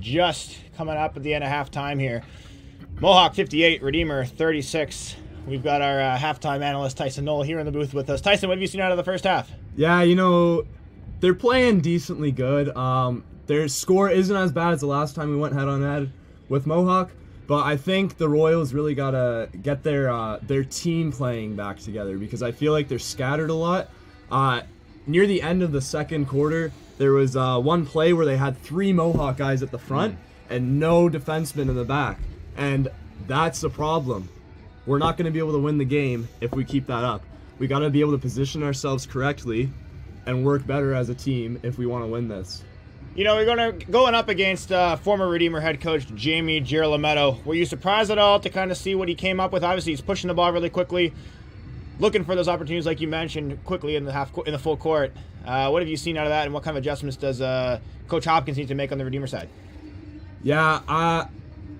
S2: just coming up at the end of halftime here. Mohawk 58, Redeemer 36. We've got our halftime analyst Tyson Knoll here in the booth with us. Tyson, what have you seen out of the first half?
S8: Yeah, they're playing decently good. Their score isn't as bad as the last time we went head-on-head with Mohawk, but I think the Royals really got to get their team playing back together because I feel like they're scattered a lot. Near the end of the second quarter, there was one play where they had 3 Mohawk guys at the front and no defensemen in the back. And that's the problem. We're not going to be able to win the game if we keep that up. We got to be able to position ourselves correctly and work better as a team if we want to win this.
S2: We're going up against former Redeemer head coach Jamie Girolametto. Were you surprised at all to kind of see what he came up with? Obviously, he's pushing the ball really quickly, looking for those opportunities, like you mentioned, quickly in the full court. What have you seen out of that, and what kind of adjustments does Coach Hopkins need to make on the Redeemer side?
S8: Yeah,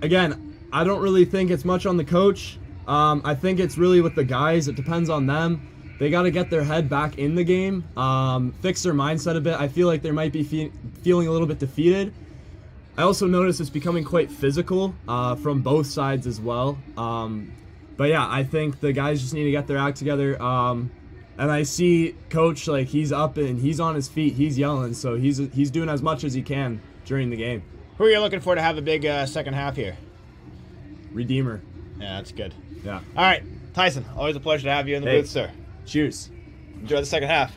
S8: again, I don't really think it's much on the coach. I think it's really with the guys. It depends on them. They got to get their head back in the game, fix their mindset a bit. I feel like they might be feeling a little bit defeated. I also noticed it's becoming quite physical from both sides as well. But yeah, I think the guys just need to get their act together. And I see Coach, like, he's up and he's on his feet. He's yelling, so he's doing as much as he can during the game.
S2: Who are you looking for to have a big second half here?
S8: Redeemer.
S2: Yeah, that's good.
S8: Yeah.
S2: All right, Tyson, always a pleasure to have you in the booth, sir.
S8: Cheers.
S2: Enjoy the second half.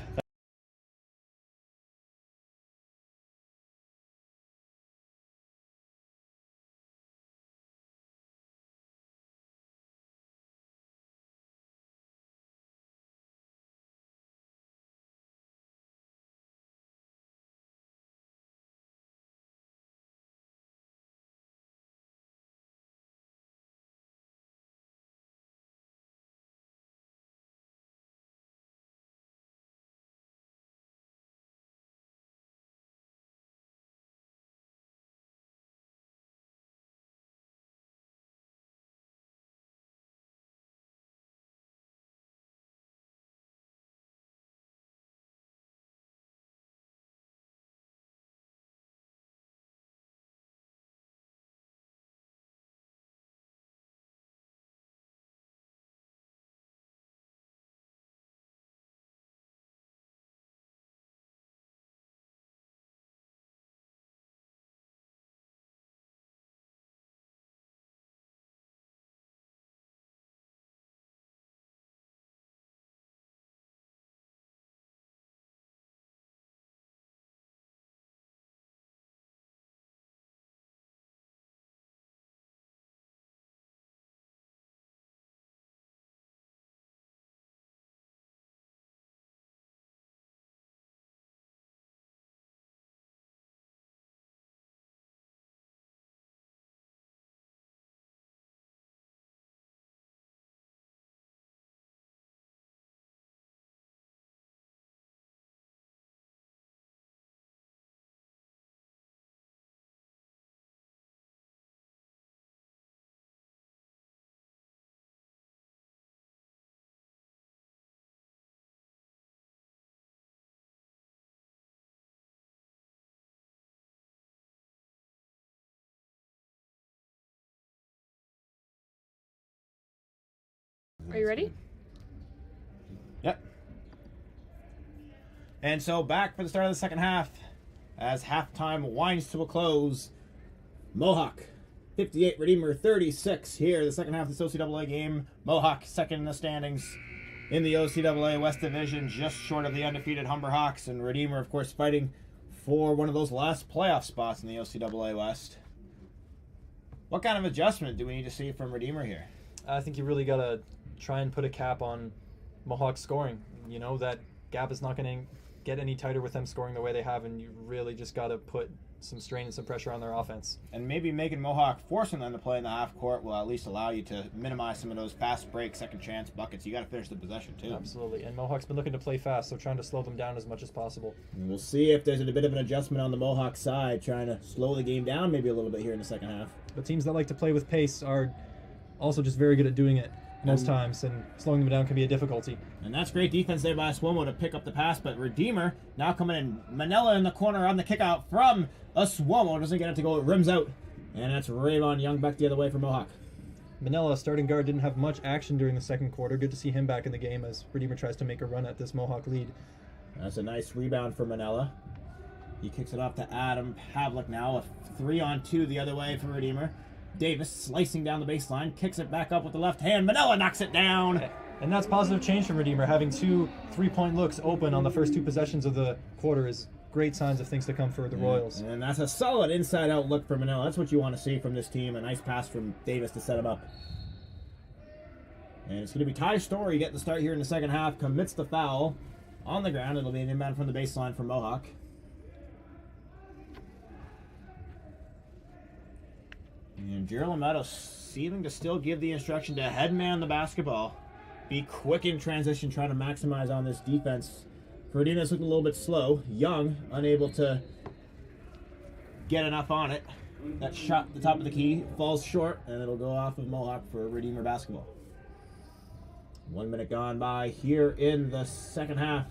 S7: Are you ready?
S2: Yep. And so back for the start of the second half as halftime winds to a close. Mohawk 58, Redeemer 36 here, the second half of this OCAA game. Mohawk second in the standings in the OCAA West Division, just short of the undefeated Humber Hawks, and Redeemer, of course, fighting for one of those last playoff spots in the OCAA West. What kind of adjustment do we need to see from Redeemer here?
S5: I think you really got to try and put a cap on Mohawk scoring. That gap is not going to get any tighter with them scoring the way they have, and you really just got to put some strain and some pressure on their offense.
S2: And maybe making Mohawk, forcing them to play in the half court, will at least allow you to minimize some of those fast break, second chance buckets. You got to finish the possession too.
S5: Absolutely. And Mohawk's been looking to play fast, so trying to slow them down as much as possible.
S2: And we'll see if there's a bit of an adjustment on the Mohawk side, trying to slow the game down maybe a little bit here in the second half.
S5: But teams that like to play with pace are also just very good at doing it. most times, and slowing them down can be a difficulty.
S2: And that's great defense there by Swomo to pick up the pass, but Redeemer now coming in. Manila in the corner on the kick out from Swomo. Doesn't get it to go. It rims out. And that's Rayvon Young back the other way for Mohawk.
S5: Manila, starting guard, didn't have much action during the second quarter. Good to see him back in the game as Redeemer tries to make a run at this Mohawk lead.
S2: That's a nice rebound for Manila. He kicks it off to Adam Pavlik now. A 3-on-2 the other way for Redeemer. Davis slicing down the baseline, kicks it back up with the left hand. Manila knocks it down.
S5: And that's positive change from Redeemer. Having 2 3-point looks open on the first 2 possessions of the quarter is great signs of things to come for the Royals.
S2: And that's a solid inside-out look for Manila. That's what you want to see from this team. A nice pass from Davis to set him up. And it's going to be Ty Story getting the start here in the second half. Commits the foul on the ground. It'll be an inbound from the baseline for Mohawk. And Gerald Meadow seeming to still give the instruction to headman the basketball. Be quick in transition, trying to maximize on this defense. Redeemer's looking a little bit slow. Young, unable to get enough on it. That shot at the top of the key falls short, and it'll go off of Mohawk for Redeemer basketball. 1 minute gone by here in the second half.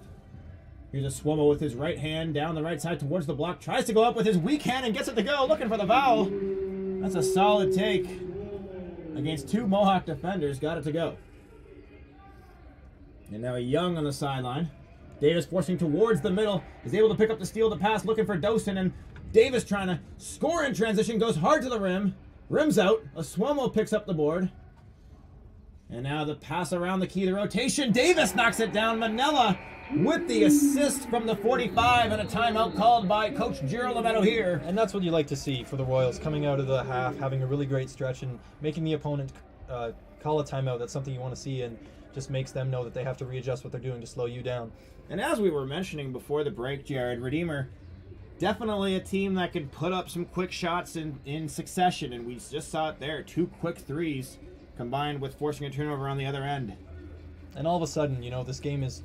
S2: Here's a Swomo with his right hand down the right side towards the block. Tries to go up with his weak hand and gets it to go. Looking for the foul. That's a solid take against 2 Mohawk defenders. Got it to go. And now Young on the sideline. Davis forcing towards the middle. Is able to pick up the steal, the pass, looking for Dosen. And Davis trying to score in transition. Goes hard to the rim. Rims out. Swomo picks up the board. And now the pass around the key, the rotation. Davis knocks it down. Manila with the assist from the 45 and a timeout called by Coach Gerald Meadow here.
S5: And that's what you like to see for the Royals, coming out of the half, having a really great stretch and making the opponent call a timeout. That's something you want to see, and just makes them know that they have to readjust what they're doing to slow you down.
S2: And as we were mentioning before the break, Jared, Redeemer, definitely a team that can put up some quick shots in succession, and we just saw it there. 2 quick threes combined with forcing a turnover on the other end.
S5: And all of a sudden, this game is,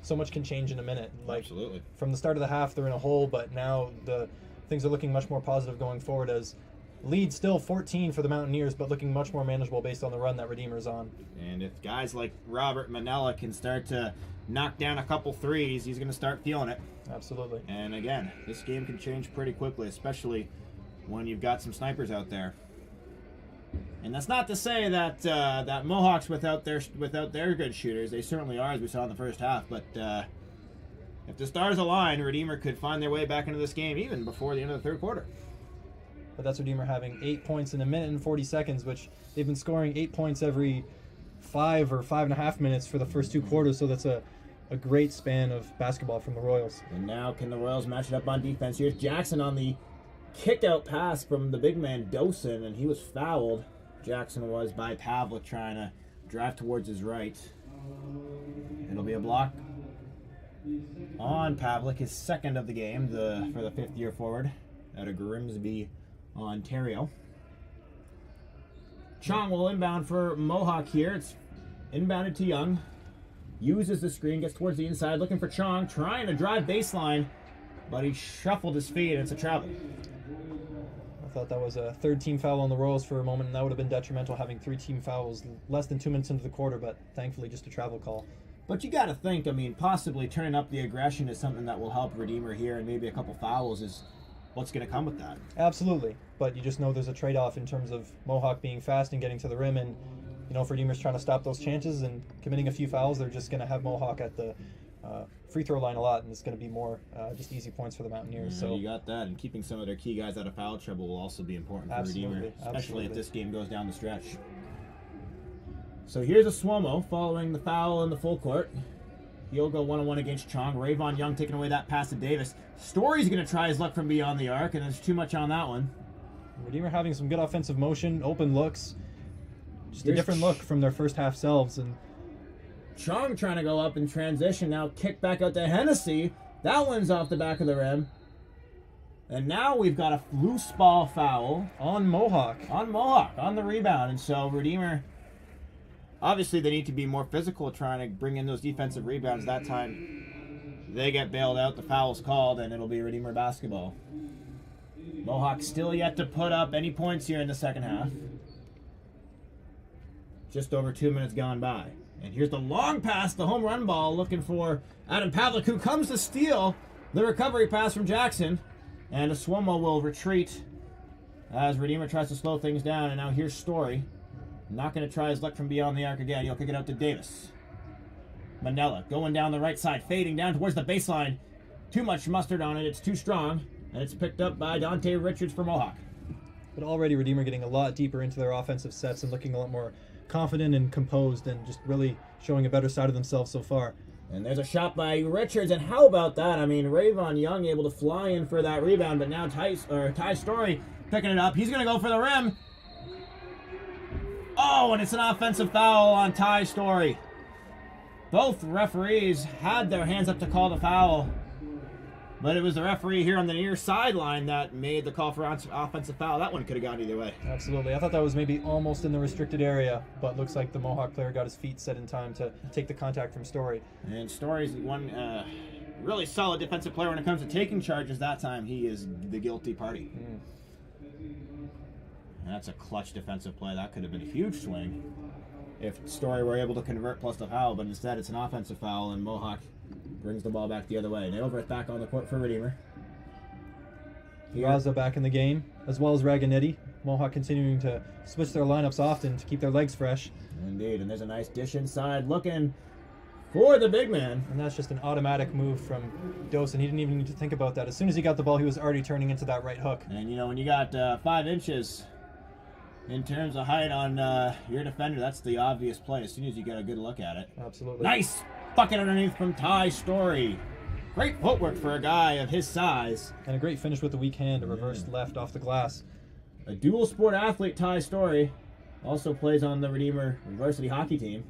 S5: so much can change in a minute. Like,
S2: absolutely.
S5: From the start of the half, they're in a hole, but now the things are looking much more positive going forward, as lead still 14 for the Mountaineers, but looking much more manageable based on the run that Redeemer's on.
S2: And if guys like Robert Manella can start to knock down a couple threes, he's going to start feeling it.
S5: Absolutely.
S2: And again, this game can change pretty quickly, especially when you've got some snipers out there. And that's not to say that that Mohawks without their good shooters. They certainly are, as we saw in the first half. But if the stars align, Redeemer could find their way back into this game even before the end of the third quarter.
S5: But that's Redeemer having 8 points in a minute and 40 seconds, which they've been scoring 8 points every 5 or 5.5 minutes for the first 2 quarters. So that's a great span of basketball from the Royals.
S2: And now can the Royals match it up on defense? Here's Jackson on the kick-out pass from the big man Dosen, and he was fouled. Jackson was by Pavlik trying to drive towards his right. It'll be a block on Pavlik, his second of the game, for the fifth-year forward out of Grimsby, Ontario. Chong will inbound for Mohawk here. It's inbounded to Young. Uses the screen, gets towards the inside, looking for Chong, trying to drive baseline, but he shuffled his feet, and it's a travel.
S5: I thought that was a third team foul on the Royals for a moment, and that would have been detrimental, having 3 team fouls less than 2 minutes into the quarter, but thankfully just a travel call.
S2: But you got to think, possibly turning up the aggression is something that will help Redeemer here, and maybe a couple fouls is what's going to come with that.
S5: Absolutely, but you just know there's a trade-off in terms of Mohawk being fast and getting to the rim, and if Redeemer's trying to stop those chances and committing a few fouls, they're just going to have Mohawk at the free throw line a lot, and it's going to be more just easy points for the Mountaineers.
S2: Yeah,
S5: so
S2: you got that, and keeping some of their key guys out of foul trouble will also be important for Redeemer, especially if this game goes down the stretch. So here's a Swomo following the foul in the full court. He'll go one-on-one against Chong. Rayvon Young taking away that pass to Davis. Story's going to try his luck from beyond the arc, and there's too much on that one.
S5: Redeemer having some good offensive motion, open looks. Just a different look from their first half selves. And
S2: Chong trying to go up in transition. Now kick back out to Hennessy. That one's off the back of the rim. And now we've got a loose ball foul.
S5: On Mohawk.
S2: On the rebound. And so Redeemer, obviously they need to be more physical trying to bring in those defensive rebounds. That time they get bailed out. The foul's called, and it'll be Redeemer basketball. Mohawk still yet to put up any points here in the second half. just over 2 minutes gone by. And here's the long pass, the home run ball, looking for Adam Pavlik, who comes to steal the recovery pass from Jackson. And Aswomo will retreat as Redeemer tries to slow things down. And now here's Story. Not going to try his luck from beyond the arc again. He'll kick it out to Davis. Manella going down the right side, fading down towards the baseline. Too much mustard on it. It's too strong. And it's picked up by Dante Richards for Mohawk.
S5: But already Redeemer getting a lot deeper into their offensive sets and looking a lot more confident and composed and just really showing a better side of themselves so far.
S2: And there's a shot by Richards, and how about that? I mean, Rayvon Young able to fly in for that rebound, but now Ty Story picking it up. He's going to go for the rim. Oh, and it's an offensive foul on Ty Story. Both referees had their hands up to call the foul, but it was the referee here on the near sideline that made the call for offensive foul. That one could have gone either way.
S5: Absolutely. I thought that was maybe almost in the restricted area, but looks like the Mohawk player got his feet set in time to take the contact from Story.
S2: And Story's one really solid defensive player when it comes to taking charges. That time he is the guilty party. That's a clutch defensive play. That could have been a huge swing if Story were able to convert plus the foul, but instead it's an offensive foul, and Mohawk brings the ball back the other way. Nailed it back on the court for Redeemer.
S5: Raza back in the game, as well as Raganetti. Mohawk continuing to switch their lineups often to keep their legs fresh.
S2: Indeed, and there's a nice dish inside looking for the big man.
S5: And that's just an automatic move from Dosen. He didn't even need to think about that. As soon as he got the ball, he was already turning into that right hook.
S2: And you know, when you got 5 inches in terms of height on your defender, that's the obvious play as soon as you get a good look at it.
S5: Absolutely.
S2: Nice bucket underneath from Ty Story. Great footwork for a guy of his size.
S5: And a great finish with the weak hand, a reversed left off the glass.
S2: A dual sport athlete, Ty Story, also plays on the Redeemer varsity hockey team.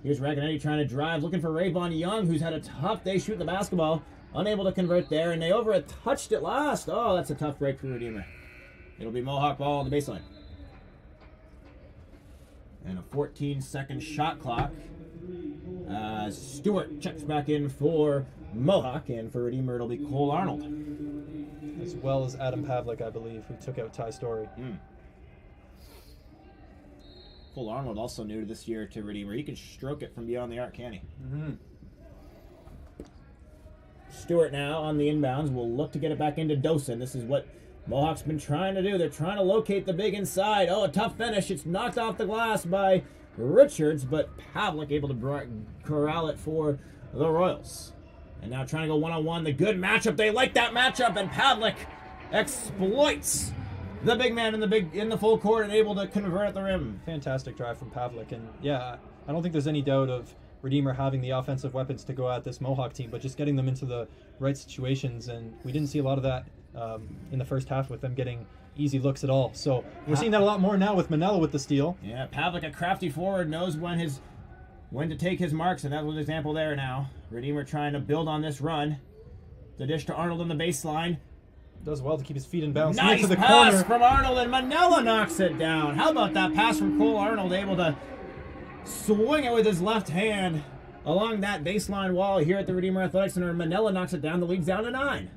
S2: Here's Raganetti trying to drive, looking for Rayvon Young, who's had a tough day shooting the basketball. Unable to convert there, and Naovera touched it last. Oh, that's a tough break for Redeemer. It'll be Mohawk ball on the baseline. And a 14-second shot clock. Stewart checks back in for Mohawk, and for Redeemer it'll be Cole Arnold.
S5: As well as Adam Pavlik, I believe, who took out Ty Story.
S2: Cole Arnold also new to this year to Redeemer. He can stroke it from beyond the arc, can he? Stewart now on the inbounds will look to get it back into Dosen. This is what Mohawk's been trying to do. They're trying to locate the big inside. Oh, a tough finish. It's knocked off the glass by Richards, but Pavlik able to corral it for the Royals. And now trying to go one-on-one. The good matchup. They like that matchup, and Pavlik exploits the big man in the full court and able to convert at the rim.
S5: Fantastic drive from Pavlik. And yeah, I don't think there's any doubt of Redeemer having the offensive weapons to go at this Mohawk team, but just getting them into the right situations. And we didn't see a lot of that in the first half with them getting easy looks at all. So we're seeing that a lot more now with Manella with the steal.
S2: Yeah, Pavlik, a crafty forward, knows when to take his marks, and that was an example there now. Redeemer trying to build on this run. The dish to Arnold on the baseline.
S5: Does well to keep his feet in bounds.
S2: Nice
S5: to the
S2: pass
S5: corner
S2: from Arnold, and Manella knocks it down. How about that pass from Cole Arnold, able to swing it with his left hand along that baseline wall here at the Redeemer Athletic Center. Manella knocks it down. The lead's down to 9.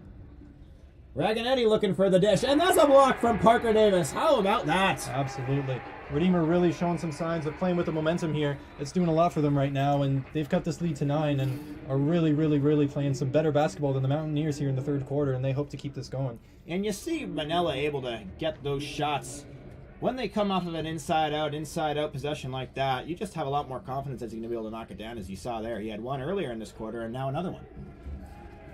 S2: Raganetti looking for the dish, and that's a block from Parker Davis. How about that?
S5: Absolutely. Redeemer really showing some signs of playing with the momentum here. It's doing a lot for them right now, and they've cut this lead to 9 and are really, really, really playing some better basketball than the Mountaineers here in the third quarter, and they hope to keep this going.
S2: And you see Manella able to get those shots. When they come off of an inside-out possession like that, you just have a lot more confidence that he's going to be able to knock it down, as you saw there. He had one earlier in this quarter, and now another one.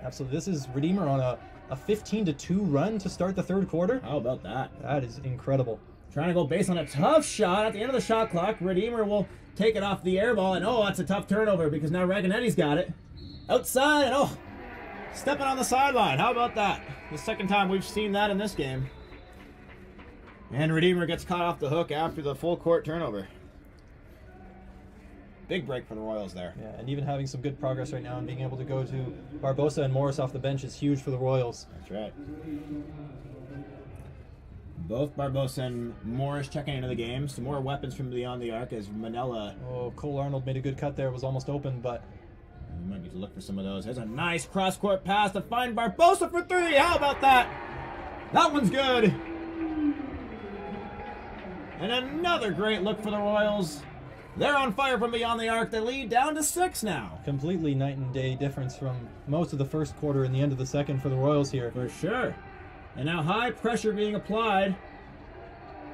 S5: Absolutely. This is Redeemer on a 15-2 run to start the third quarter.
S2: How about that?
S5: That is incredible.
S2: Trying to go base on a tough shot at the end of the shot clock. Redeemer will take it off the air ball, and oh, that's a tough turnover because now Raganetti's got it. Outside, and oh, stepping on the sideline. How about that? The second time we've seen that in this game. And Redeemer gets caught off the hook after the full court turnover. Big break for the Royals there.
S5: Yeah, and even having some good progress right now and being able to go to Barbosa and Morris off the bench is huge for the Royals.
S2: That's right. Both Barbosa and Morris checking into the game. Some more weapons from beyond the arc as Manella.
S5: Oh, Cole Arnold made a good cut there. It was almost open, but
S2: you might need to look for some of those. There's a nice cross-court pass to find Barbosa for 3. How about that? That one's good. And another great look for the Royals. They're on fire from beyond the arc. They lead down to 6 now.
S5: Completely night and day difference from most of the first quarter and the end of the second for the Royals here.
S2: For sure. And now high pressure being applied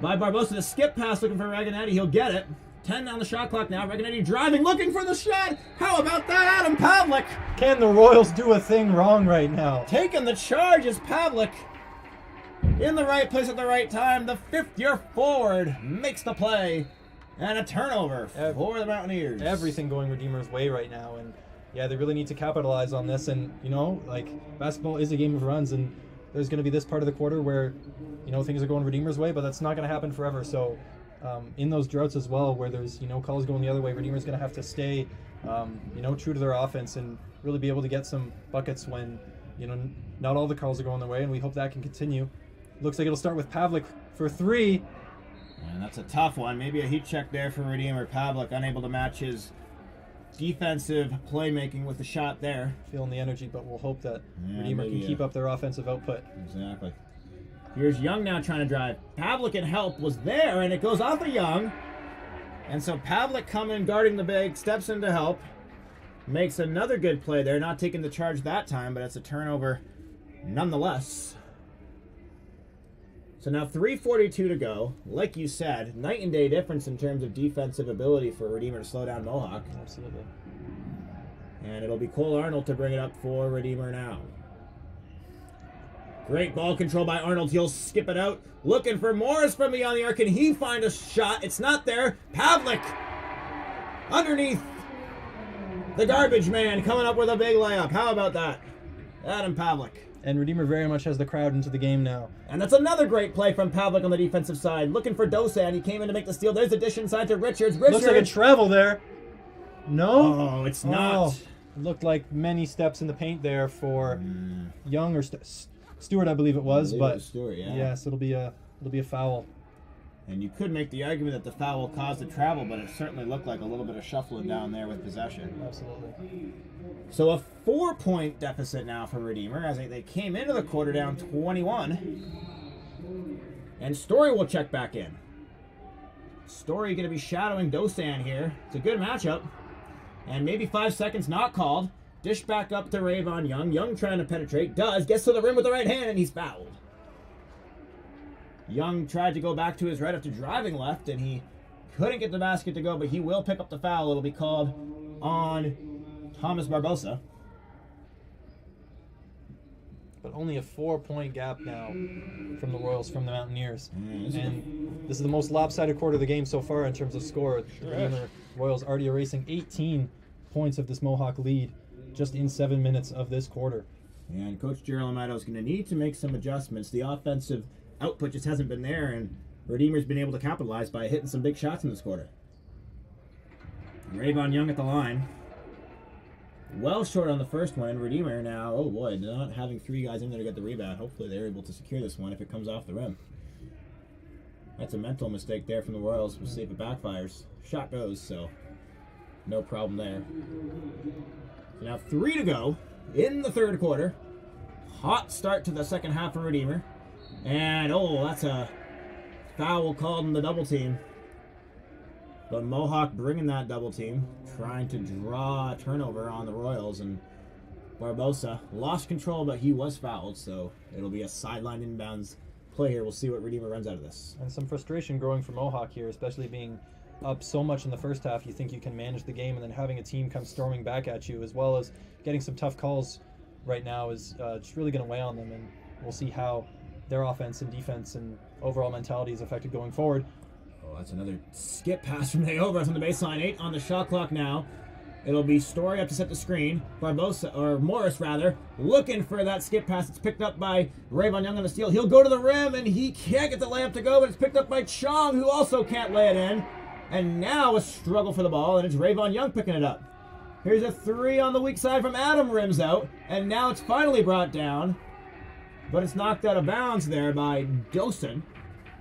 S2: by Barbosa. The skip pass looking for Raganetti. He'll get it. 10 on the shot clock now. Raganetti driving, looking for the shot. How about that, Adam Pavlik?
S5: Can the Royals do a thing wrong right now?
S2: Taking the charge is Pavlik. In the right place at the right time. The fifth-year forward makes the play. And a turnover for the Mountaineers.
S5: Everything going Redeemer's way right now. And yeah, they really need to capitalize on this. And, you know, like, basketball is a game of runs. And there's going to be this part of the quarter where, you know, things are going Redeemer's way. But that's not going to happen forever. So in those droughts as well, where there's, you know, calls going the other way, Redeemer's going to have to stay, you know, true to their offense and really be able to get some buckets when, you know, not all the calls are going their way. And we hope that can continue. Looks like it'll start with Pavlik for 3.
S2: And that's a tough one. Maybe a heat check there for Redeemer. Pavlik unable to match his defensive playmaking with the shot there.
S5: Feeling the energy, but we'll hope that Redeemer can keep up their offensive output.
S2: Exactly. Here's Young now trying to drive. Pavlik in help was there, and it goes off of Young. And so Pavlik coming, guarding the big, steps in to help. Makes another good play there. Not taking the charge that time, but it's a turnover nonetheless. So now 3:42 to go. Like you said, night and day difference in terms of defensive ability for Redeemer to slow down Mohawk.
S5: Absolutely.
S2: And it'll be Cole Arnold to bring it up for Redeemer now. Great ball control by Arnold. He'll skip it out. Looking for Morris from beyond the arc. Can he find a shot? It's not there. Pavlik underneath the garbage man coming up with a big layup. How about that? Adam Pavlik.
S5: And Redeemer very much has the crowd into the game now.
S2: And that's another great play from Pavlik on the defensive side. Looking for Dosan. He came in to make the steal. There's a dish inside to Richards.
S5: Looks like a travel there. No?
S2: Oh, it's not.
S5: Looked like many steps in the paint there for Young or Stewart, I believe it was. But
S2: Stewart, yeah.
S5: Yes, it'll be a foul.
S2: And you could make the argument that the foul caused the travel, but it certainly looked like a little bit of shuffling down there with possession.
S5: Absolutely.
S2: So a 4-point deficit now for Redeemer as they came into the quarter down 21. And Story will check back in. Story going to be shadowing Dosan here. It's a good matchup. And maybe 5 seconds not called. Dish back up to Rayvon Young. Young trying to penetrate. Does. Gets to the rim with the right hand and he's fouled. Young tried to go back to his right after driving left, and he couldn't get the basket to go, but he will pick up the foul. It'll be called on Thomas Barbosa.
S5: But only a 4-point gap now from the Royals, from the Mountaineers. And this is the most lopsided quarter of the game so far in terms of score. The Redeemer Royals already erasing 18 points of this Mohawk lead just in 7 minutes of this quarter.
S2: And Coach Gerald Amato is going to need to make some adjustments. The offensive output just hasn't been there, and Redeemer's been able to capitalize by hitting some big shots in this quarter. Rayvon Young at the line. Well short on the first one, and Redeemer now, oh boy, not having 3 guys in there to get the rebound. Hopefully they're able to secure this one if it comes off the rim. That's a mental mistake there from the Royals. We'll see if it backfires. Shot goes, so no problem there. So now 3 to go in the third quarter. Hot start to the second half for Redeemer. And, oh, that's a foul called in the double team. But Mohawk bringing that double team, trying to draw a turnover on the Royals. And Barbosa lost control, but he was fouled. So it'll be a sideline inbounds play here. We'll see what Redeemer runs out of this.
S5: And some frustration growing for Mohawk here, especially being up so much in the first half. You think you can manage the game, and then having a team come storming back at you, as well as getting some tough calls right now, is just really going to weigh on them. And we'll see how their offense and defense and overall mentality is affected going forward.
S2: Oh, that's another skip pass from Nayoba from the baseline. 8 on the shot clock now. It'll be Story up to set the screen. Barbosa, or Morris rather, looking for that skip pass. It's picked up by Rayvon Young on the steal. He'll go to the rim, and he can't get the layup to go, but it's picked up by Chong, who also can't lay it in. And now a struggle for the ball, and it's Rayvon Young picking it up. Here's a 3 on the weak side from Adam, rims out, and now it's finally brought down. But it's knocked out of bounds there by Dosan.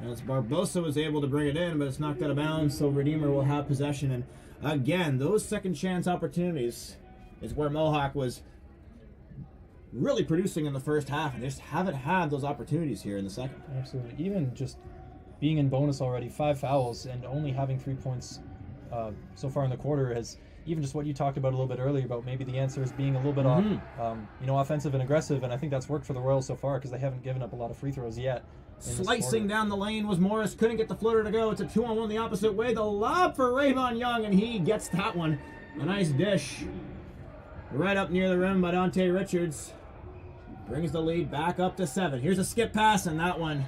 S2: As Barbosa was able to bring it in, but it's knocked out of bounds, so Redeemer will have possession. And again, those second chance opportunities is where Mohawk was really producing in the first half, and they just haven't had those opportunities here in the second.
S5: Absolutely. Even just being in bonus already, 5 fouls, and only having 3 points so far in the quarter has, even just what you talked about a little bit earlier about maybe the answer is being a little bit offensive and aggressive, and I think that's worked for the Royals so far because they haven't given up a lot of free throws yet.
S2: Slicing down the lane was Morris. Couldn't get the floater to go. It's a 2-on-1 the opposite way. The lob for Rayvon Young, and he gets that one. A nice dish. Right up near the rim by Dante Richards. Brings the lead back up to 7. Here's a skip pass, and that one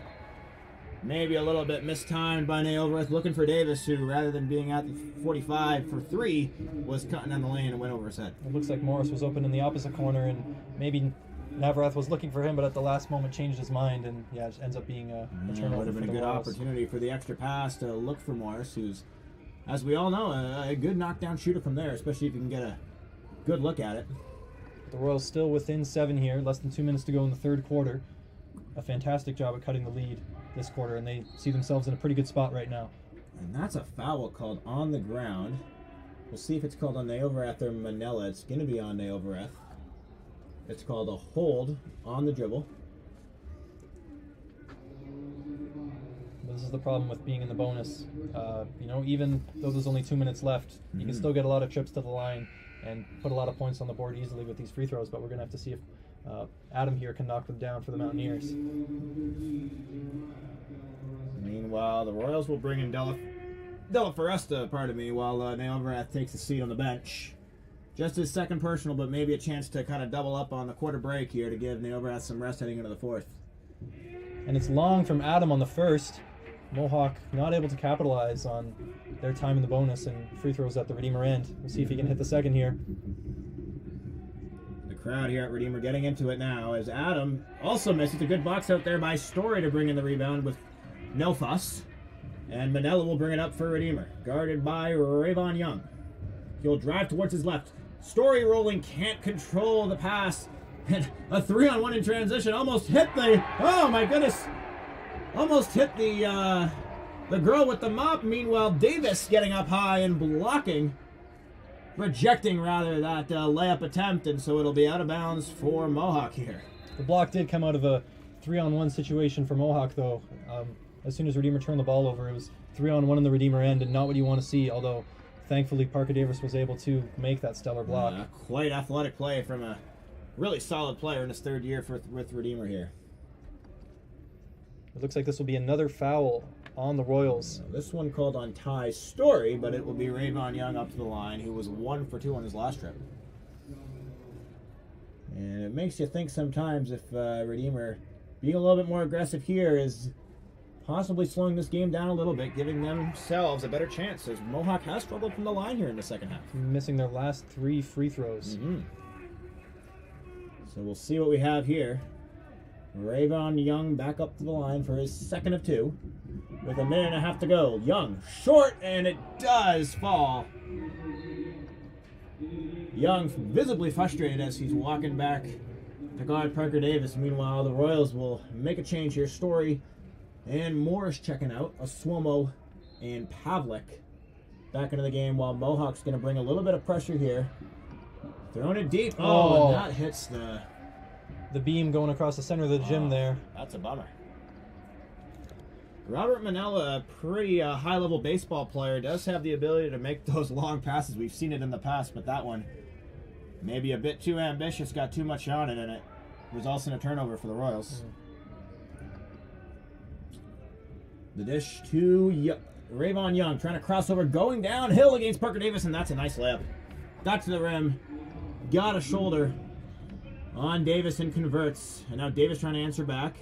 S2: maybe a little bit mistimed by Nailworth, looking for Davis, who, rather than being at the 45 for 3, was cutting down the lane and went over his head.
S5: It looks like Morris was open in the opposite corner, and maybe Navarath was looking for him, but at the last moment changed his mind, and yeah, it ends up being a turnover.
S2: Would have been a good opportunity for the extra pass to look for Morris, who's, as we all know, a good knockdown shooter from there, especially if you can get a good look at it.
S5: The Royals still within 7 here, less than 2 minutes to go in the third quarter. A fantastic job at cutting the lead this quarter, and they see themselves in a pretty good spot right now.
S2: And that's a foul called on the ground. We'll see if it's called on Nailworth or Manella. It's going to be on Nailworth. It's called a hold on the dribble.
S5: This is the problem with being in the bonus. Even though there's only 2 minutes left, you can still get a lot of trips to the line and put a lot of points on the board easily with these free throws, but we're going to have to see if Adam here can knock them down for the Mountaineers.
S2: Meanwhile, the Royals will bring in Della Foresta, while Nailworth takes a seat on the bench. Just his second personal, but maybe a chance to kind of double up on the quarter break here to give Nailworth some rest heading into the fourth.
S5: And it's long from Adam on the first. Mohawk not able to capitalize on their time in the bonus and free throws at the Redeemer end. We'll see if he can hit the second here.
S2: The crowd here at Redeemer getting into it now as Adam also misses a good box out there by Story to bring in the rebound with no fuss. And Manella will bring it up for Redeemer, guarded by Rayvon Young. He'll drive towards his left. Story rolling, can't control the pass. And a 3-on-1 in transition almost hit the, oh my goodness, almost hit the girl with the mop. Meanwhile, Davis getting up high and rejecting that layup attempt, and so it'll be out of bounds for Mohawk here.
S5: The block did come out of a 3-on-1 situation for Mohawk, though. As soon as Redeemer turned the ball over, it was 3-on-1 in the Redeemer end, and not what you want to see, although thankfully Parker Davis was able to make that stellar block.
S2: Quite athletic play from a really solid player in his third year with Redeemer here.
S5: It looks like this will be another foul on the Royals.
S2: This one called on Ty Story, but it will be Rayvon Young up to the line, who was 1 for 2 on his last trip. And it makes you think sometimes if Redeemer being a little bit more aggressive here is possibly slowing this game down a little bit, giving themselves a better chance, as Mohawk has struggled from the line here in the second half.
S5: Missing their last 3 free throws.
S2: So we'll see what we have here. Rayvon Young back up to the line for his second of 2 with a minute and a half to go. Young short, and it does fall. Young visibly frustrated as he's walking back to guard Parker Davis. Meanwhile, the Royals will make a change here. Story and Morris checking out. Oswomo and Pavlik back into the game, while Mohawk's going to bring a little bit of pressure here. Throwing it deep. Oh, and that hits
S5: the beam going across the center of the gym there.
S2: That's a bummer. Robert Manella, a pretty high-level baseball player, does have the ability to make those long passes. We've seen it in the past, but that one maybe a bit too ambitious, got too much on it, and it results in a turnover for the Royals. The dish to Rayvon Young, trying to cross over, going downhill against Parker Davis, and that's a nice layup. Got to the rim, got a shoulder on Davis and converts. And now Davis trying to answer back.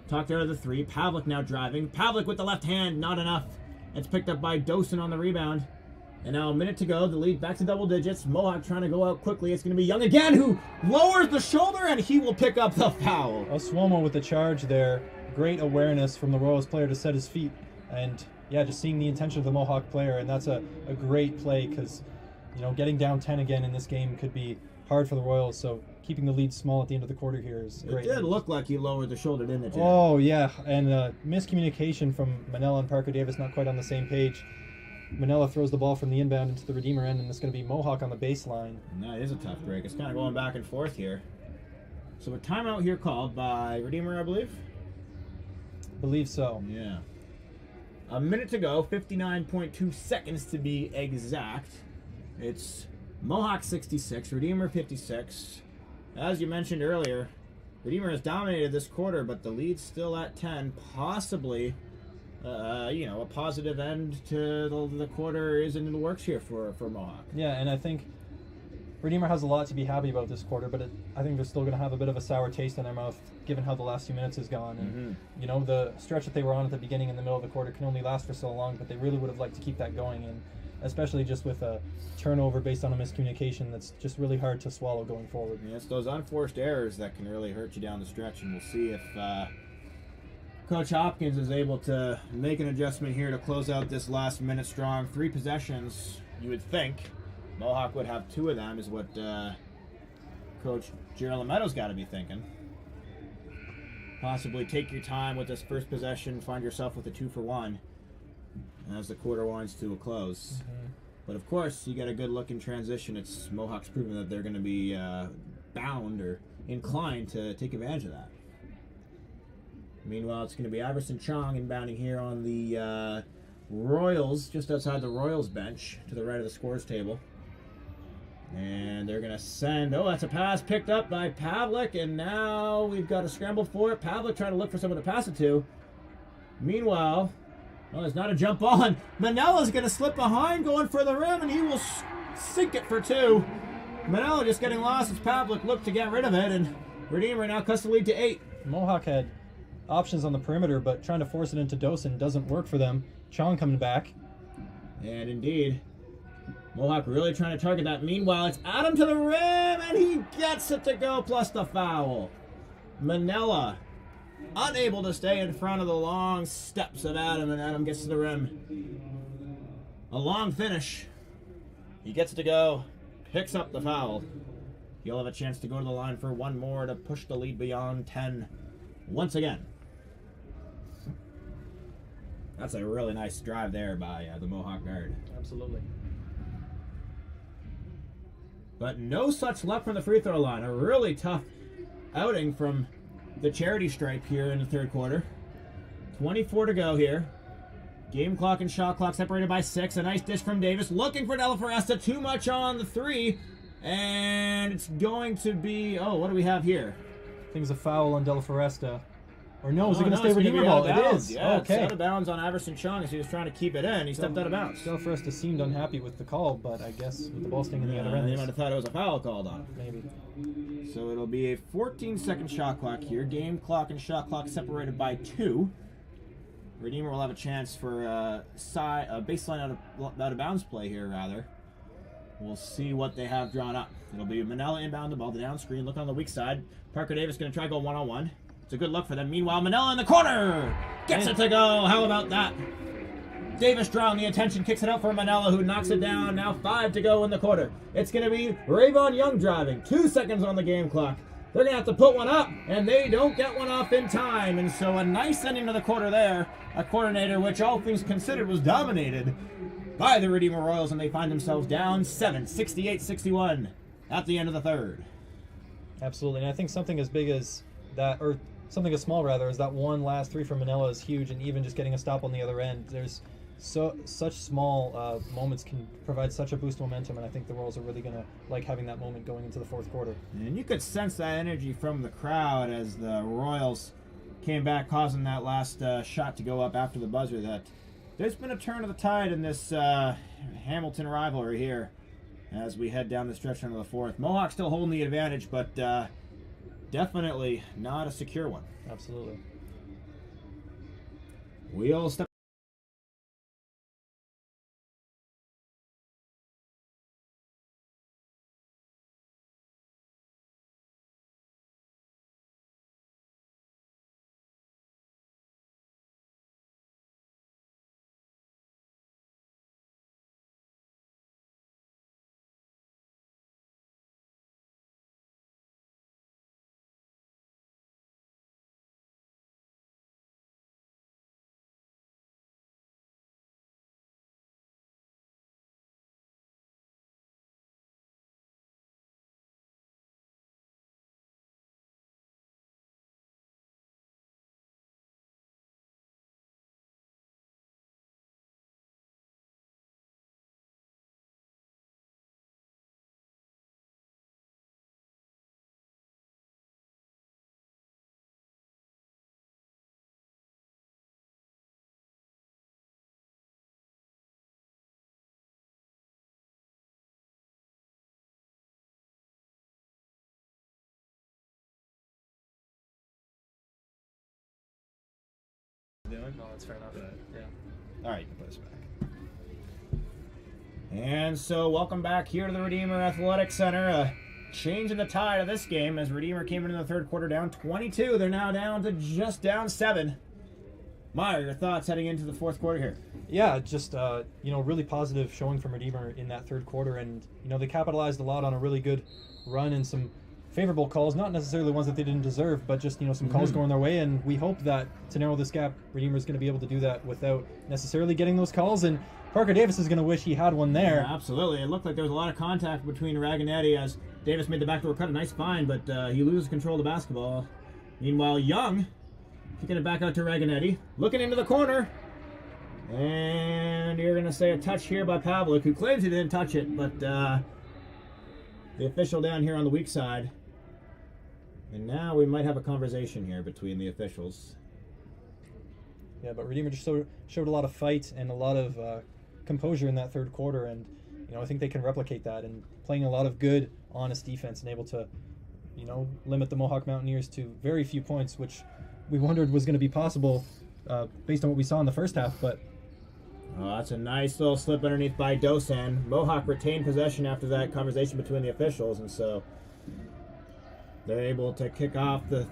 S2: Talked out of the 3. Pavlik now driving. Pavlik with the left hand, not enough. It's picked up by Dosen on the rebound. And now a minute to go. The lead back to double digits. Mohawk trying to go out quickly. It's going to be Young again, who lowers the shoulder, and he will pick up the foul.
S5: Oswomo with the charge there. Great awareness from the Royals player to set his feet. And yeah, just seeing the intention of the Mohawk player. And that's a great play because, getting down 10 again in this game could be hard for the Royals. So keeping the lead small at the end of the quarter here is great.
S2: It did look like he lowered the shoulder, didn't it, Jim?
S5: Oh, yeah. And miscommunication from Manella and Parker Davis, not quite on the same page. Manella throws the ball from the inbound into the Redeemer end, and it's going to be Mohawk on the baseline.
S2: And that is a tough break. It's kind of going back and forth here. So a timeout here called by Redeemer, I believe?
S5: Believe so.
S2: Yeah. A minute to go, 59.2 seconds to be exact. It's Mohawk 66, Redeemer 56. As you mentioned earlier, Redeemer has dominated this quarter, but the lead's still at 10. Possibly, a positive end to the quarter is in the works here for Mohawk.
S5: Yeah, and I think Redeemer has a lot to be happy about this quarter, but I think they're still going to have a bit of a sour taste in their mouth given how the last few minutes has gone. And, the stretch that they were on at the beginning and the middle of the quarter can only last for so long, but they really would have liked to keep that going, and especially just with a turnover based on a miscommunication that's just really hard to swallow going forward.
S2: Yeah, it's those unforced errors that can really hurt you down the stretch, and we'll see if Coach Hopkins is able to make an adjustment here to close out this last minute strong. 3 possessions, you would think. Mohawk would have 2 of them, is what Coach Gerald Meadows got to be thinking. Possibly take your time with this first possession, find yourself with a 2-for-1 as the quarter winds to a close. But of course, you get a good look in transition. It's Mohawk's proven that they're going to be bound or inclined to take advantage of that. Meanwhile, it's going to be Iverson Chong inbounding here on the Royals, just outside the Royals bench, to the right of the scores table. And they're going to send, that's a pass picked up by Pavlik, and now we've got a scramble for it. Pavlik trying to look for someone to pass it to. Meanwhile, there's not a jump on. Manella's going to slip behind, going for the rim, and he will sink it for 2. Manella just getting lost as Pavlik looked to get rid of it, and Redeemer now cuts the lead to 8.
S5: Mohawk had options on the perimeter, but trying to force it into Dosen doesn't work for them. Chong coming back.
S2: And indeed, Mohawk really trying to target that. Meanwhile, it's Adam to the rim, and he gets it to go, plus the foul. Manella unable to stay in front of the long steps of Adam, and Adam gets to the rim. A long finish. He gets it to go, picks up the foul. He'll have a chance to go to the line for one more to push the lead beyond 10 once again. That's a really nice drive there by the Mohawk guard.
S5: Absolutely.
S2: But no such luck from the free throw line. A really tough outing from the charity stripe here in the third quarter. 24 to go here. Game clock and shot clock separated by 6. A nice dish from Davis. Looking for Della Foresta. Too much on the 3. And it's going to be... what do we have here?
S5: I think it's a foul on Della Foresta. Or no, is it going to stay
S2: it's
S5: Redeemer
S2: be
S5: ball?
S2: out of
S5: It
S2: bounds.
S5: is.
S2: Yeah,
S5: Okay.
S2: It's out of bounds on Iverson Chong as he was trying to keep it in. He stepped out of bounds.
S5: Della Foresta seemed unhappy with the call, but I guess with the ball staying in the other end,
S2: They might have thought it was a foul called on him.
S5: maybe.
S2: So it'll be a 14-second shot clock here. Game clock and shot clock separated by 2. Redeemer will have a chance for a baseline out of bounds play here, rather. We'll see what they have drawn up. It'll be Manella inbound the ball, the down screen. Look on the weak side. Parker Davis going to try to go one-on-one. It's a good look for them. Meanwhile, Manella in the corner! Gets it to go. How about that? Davis drawing the attention, kicks it out for Manella, who knocks it down. Now 5 to go in the quarter. It's going to be Rayvon Young driving. 2 seconds on the game clock. They're going to have to put one up, and they don't get one off in time. And so a nice ending to the quarter there. A coordinator which, all things considered, was dominated by the Redeemer Royals, and they find themselves down 7, 68-61 at the end of the third.
S5: Absolutely, and I think something as big as that, or something as small rather, as that one last 3 from Manila is huge, and even just getting a stop on the other end. There's such small moments can provide such a boost of momentum, and I think the Royals are really going to like having that moment going into the fourth quarter.
S2: And you could sense that energy from the crowd as the Royals came back, causing that last shot to go up after the buzzer, that there's been a turn of the tide in this Hamilton rivalry here as we head down the stretch into the fourth. Mohawk still holding the advantage, but definitely not a secure one.
S5: Absolutely.
S2: We'll step
S4: doing.
S5: No, that's fair enough.
S4: But,
S5: Yeah.
S4: all right, you can put us back.
S2: And so, welcome back here to the Redeemer Athletics Center. Change in the tide of this game as Redeemer came into the third quarter down 22. They're now down to just down 7. Meyer, your thoughts heading into the fourth quarter here?
S5: Yeah, just really positive showing from Redeemer in that third quarter, and they capitalized a lot on a really good run and some favorable calls, not necessarily ones that they didn't deserve, but just some calls going their way, and we hope that to narrow this gap, Redeemer is going to be able to do that without necessarily getting those calls, and Parker Davis is going to wish he had one there.
S2: Yeah, absolutely. It looked like there was a lot of contact between Raganetti as Davis made the backdoor cut. A nice find, but he loses control of the basketball. Meanwhile, Young kicking it back out to Raganetti, looking into the corner. And you're going to say a touch here by Pavlik, who claims he didn't touch it, but the official down here on the weak side. And now we might have a conversation here between the officials.
S5: Yeah, but Redeemer just showed a lot of fight and a lot of composure in that third quarter, and I think they can replicate that and playing a lot of good, honest defense and able to, limit the Mohawk Mountaineers to very few points, which we wondered was going to be possible based on what we saw in the first half. But
S2: that's a nice little slip underneath by Dosan. Mohawk retained possession after that conversation between the officials, and so they're able to kick off the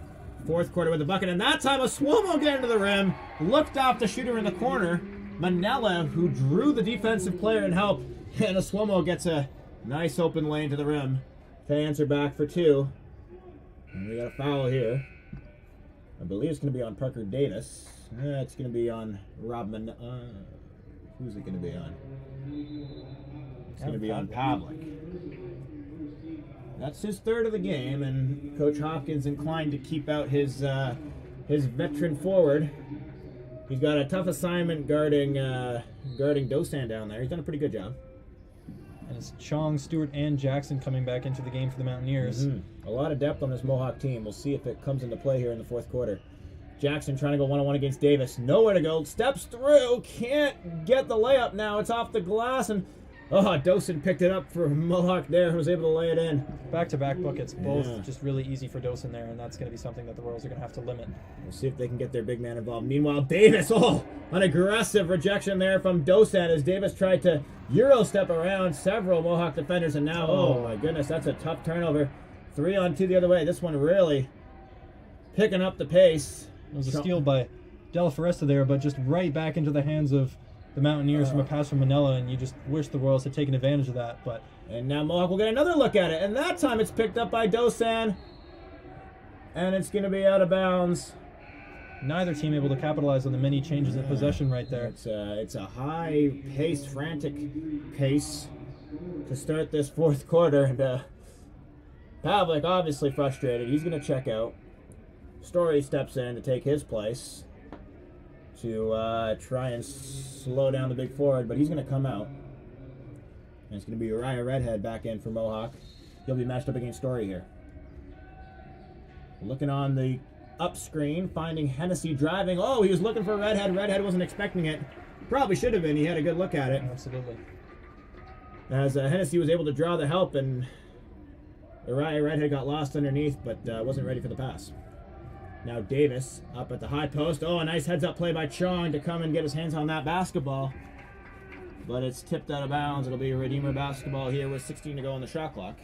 S2: fourth quarter with the bucket. And that time a Swomo get into the rim, looked off the shooter in the corner. Manella, who drew the defensive player and help, and a Swomo gets a nice open lane to the rim to answer back for 2. And we got a foul here. I believe it's going to be on Parker Davis. It's going to be on Rob who's it going to be on? It's going to be on Pavlik. That's his third of the game, and Coach Hopkins inclined to keep out his veteran forward. He's got a tough assignment guarding Dosan down there. He's done a pretty good job.
S5: And it's Chong, Stewart, and Jackson coming back into the game for the Mountaineers.
S2: A lot of depth on this Mohawk team. We'll see if it comes into play here in the fourth quarter. Jackson trying to go one-on-one against Davis. Nowhere to go. Steps through. Can't get the layup now. It's off the glass, and Dosan picked it up for Mohawk there and was able to lay it in.
S5: Back-to-back buckets, both just really easy for Dosan there, and that's going to be something that the Royals are going to have to limit.
S2: We'll see if they can get their big man involved. Meanwhile, Davis, an aggressive rejection there from Dosan as Davis tried to Euro step around several Mohawk defenders, and now, oh my goodness, that's a tough turnover. 3-on-2 the other way. This one really picking up the pace.
S5: It was a steal by Della Foresta there, but just right back into the hands of the Mountaineers from a pass from Manella, and you just wish the Royals had taken advantage of that. But
S2: and now Mohawk will get another look at it, and that time it's picked up by Dosan, and it's going to be out of bounds.
S5: Neither team able to capitalize on the many changes in possession right there.
S2: It's a high-paced, frantic pace to start this fourth quarter, and Pavlik obviously frustrated. He's going to check out. Story steps in to take his place to try and slow down the big forward, but he's going to come out. And it's going to be Uriah Redhead back in for Mohawk. He'll be matched up against Story here. Looking on the up screen, finding Hennessy driving. Oh, he was looking for Redhead. Redhead wasn't expecting it. Probably should have been. He had a good look at it.
S5: Absolutely.
S2: As Hennessy was able to draw the help, and Uriah Redhead got lost underneath, but wasn't ready for the pass. Now Davis up at the high post. Oh, a nice heads-up play by Chong to come and get his hands on that basketball. But it's tipped out of bounds. It'll be a Redeemer basketball here with 16 to go on the shot clock.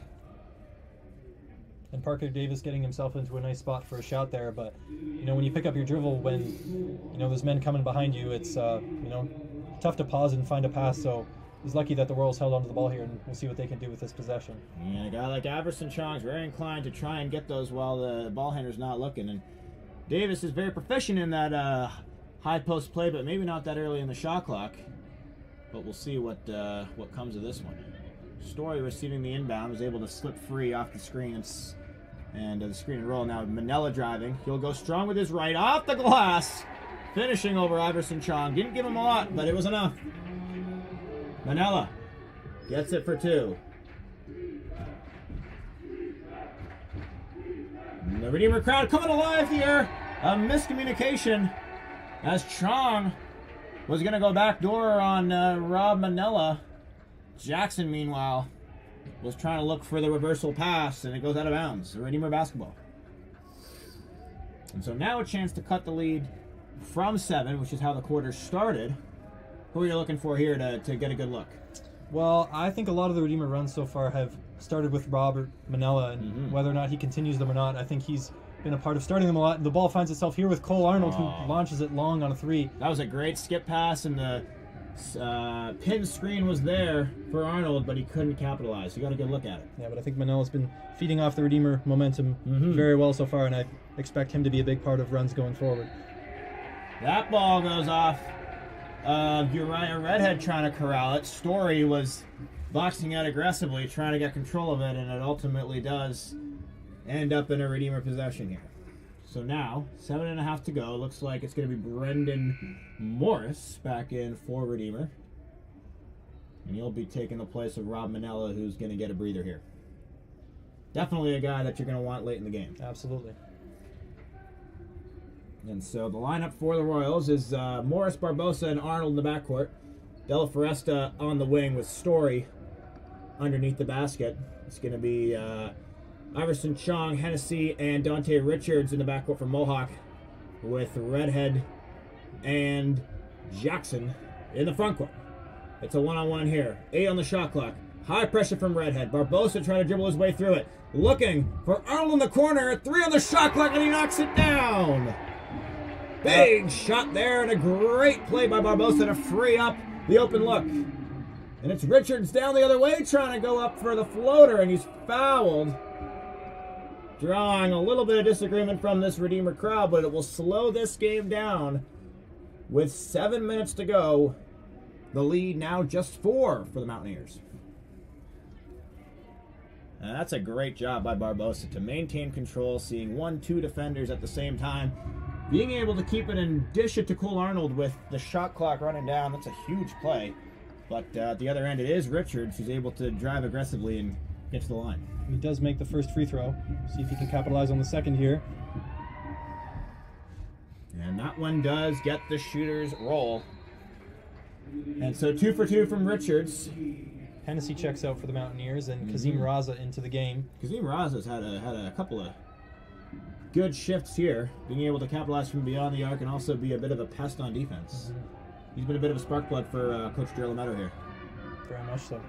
S5: And Parker Davis getting himself into a nice spot for a shot there. But, when you pick up your dribble when, there's men coming behind you, it's, tough to pause and find a pass. So he's lucky that the Royals held onto the ball here, and we'll see what they can do with this possession.
S2: Yeah, a guy like Iverson Chong's very inclined to try and get those while the ball handler's not looking. And Davis is very proficient in that high post play, but maybe not that early in the shot clock. But we'll see what comes of this one. Story receiving the inbound was able to slip free off the screens and the screen and roll. Now Manella driving. He'll go strong with his right off the glass, finishing over Iverson Chong. Didn't give him a lot, but it was enough. Manella gets it for 2. The Redeemer crowd coming alive here. A miscommunication as Chong was going to go backdoor on Rob Manella. Jackson, meanwhile, was trying to look for the reversal pass, and it goes out of bounds. The Redeemer basketball. And so now a chance to cut the lead from 7, which is how the quarter started. Who are you looking for here to get a good look?
S5: Well, I think a lot of the Redeemer runs so far have started with Robert Manella, and whether or not he continues them or not, I think he's been a part of starting them a lot. The ball finds itself here with Cole Arnold, who launches it long on a 3.
S2: That was a great skip pass, and the pin screen was there for Arnold, but he couldn't capitalize. You got a good look at it.
S5: Yeah, but I think Manella's been feeding off the Redeemer momentum very well so far, and I expect him to be a big part of runs going forward.
S2: That ball goes off. Uriah Redhead trying to corral it. Story was boxing out aggressively, trying to get control of it, and it ultimately does end up in a Redeemer possession here. So now, 7.5 to go. Looks like it's going to be Brendan Morris back in for Redeemer. And he'll be taking the place of Rob Manella, who's going to get a breather here. Definitely a guy that you're going to want late in the game.
S5: Absolutely.
S2: And so the lineup for the Royals is Morris, Barbosa, and Arnold in the backcourt. Della Foresta on the wing with Story underneath the basket. It's going to be Iverson Chong, Hennessy, and Dante Richards in the backcourt for Mohawk, with Redhead and Jackson in the front court. It's a one-on-one here. 8 on the shot clock. High pressure from Redhead. Barbosa trying to dribble his way through it. Looking for Arnold in the corner. 3 on the shot clock, and he knocks it down. Big shot there, and a great play by Barbosa to free up the open look. And it's Richards down the other way trying to go up for the floater, and he's fouled. Drawing a little bit of disagreement from this Redeemer crowd, but it will slow this game down with 7 minutes to go. The lead now just 4 for the Mountaineers. And that's a great job by Barbosa to maintain control, seeing 1-2 defenders at the same time. Being able to keep it and dish it to Cole Arnold with the shot clock running down, that's a huge play. But at the other end, it is Richards who's able to drive aggressively and get to the line.
S5: He does make the first free throw. See if he can capitalize on the second here.
S2: And that one does get the shooter's roll. And so 2 for 2 from Richards.
S5: Hennessy checks out for the Mountaineers, and Kazim Raza into the game.
S2: Kazim Raza's had a couple of good shifts here, being able to capitalize from beyond the arc and also be a bit of a pest on defense. He's been a bit of a spark plug for Coach Gerlametto here.
S5: Very much so.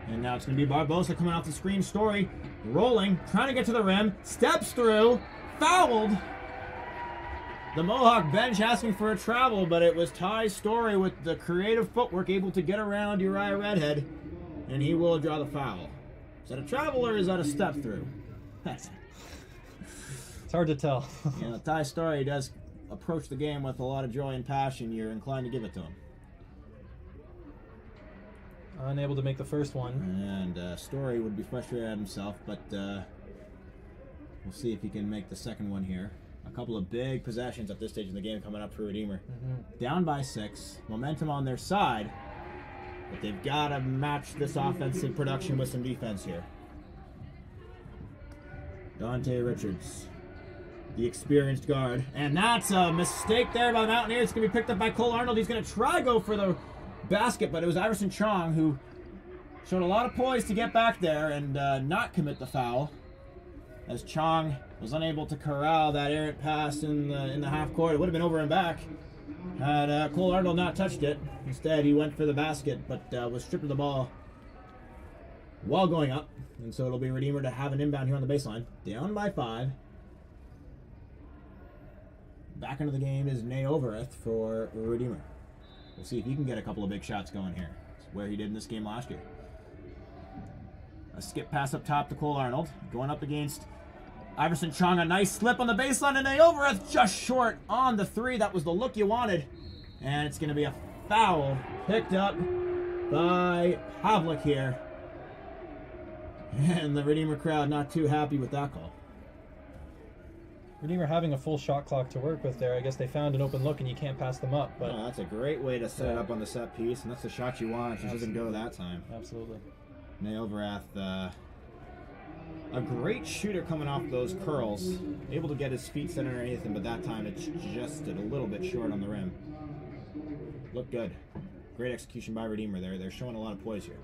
S2: And now it's going to be Barbosa coming off the screen. Story rolling, trying to get to the rim, steps through, fouled. The Mohawk bench asking for a travel, but it was Ty Story with the creative footwork able to get around Uriah Redhead, and he will draw the foul. Is that a travel or is that a step through?
S5: It's hard to tell.
S2: You know, Ty Story does approach the game with a lot of joy and passion. You're inclined to give it to him.
S5: Unable to make the first one.
S2: And Story would be frustrated at himself, but we'll see if he can make the second one here. A couple of big possessions at this stage in the game coming up for Redeemer. Down by 6, momentum on their side, but they've got to match this offensive production with some defense here. Dante Richards, the experienced guard, and that's a mistake there by the Mountaineers. It's going to be picked up by Cole Arnold. He's going to try to go for the basket, but it was Iverson Chong who showed a lot of poise to get back there and not commit the foul, as Chong was unable to corral that errant pass in the half court. It would have been over and back had Cole Arnold not touched it. Instead, he went for the basket, but was stripped of the ball while going up. And so it'll be Redeemer to have an inbound here on the baseline. Down by 5. Back into the game is Nay Overeth for Redeemer. We'll see if he can get a couple of big shots going here. It's where he did in this game last year. A skip pass up top to Cole Arnold. Going up against Iverson Chong. A nice slip on the baseline, and Overeth just short on the 3. That was the look you wanted. And it's going to be a foul picked up by Pavlik here. And the Redeemer crowd not too happy with that call.
S5: Redeemer having a full shot clock to work with there. I guess they found an open look and you can't pass them up. But
S2: that's a great way to set it up on the set piece, and that's the shot you want. It just doesn't go that time.
S5: Absolutely.
S2: Nay Overath, a great shooter coming off those curls. Able to get his feet set underneath him, but that time it's just a little bit short on the rim. Looked good. Great execution by Redeemer there. They're showing a lot of poise here.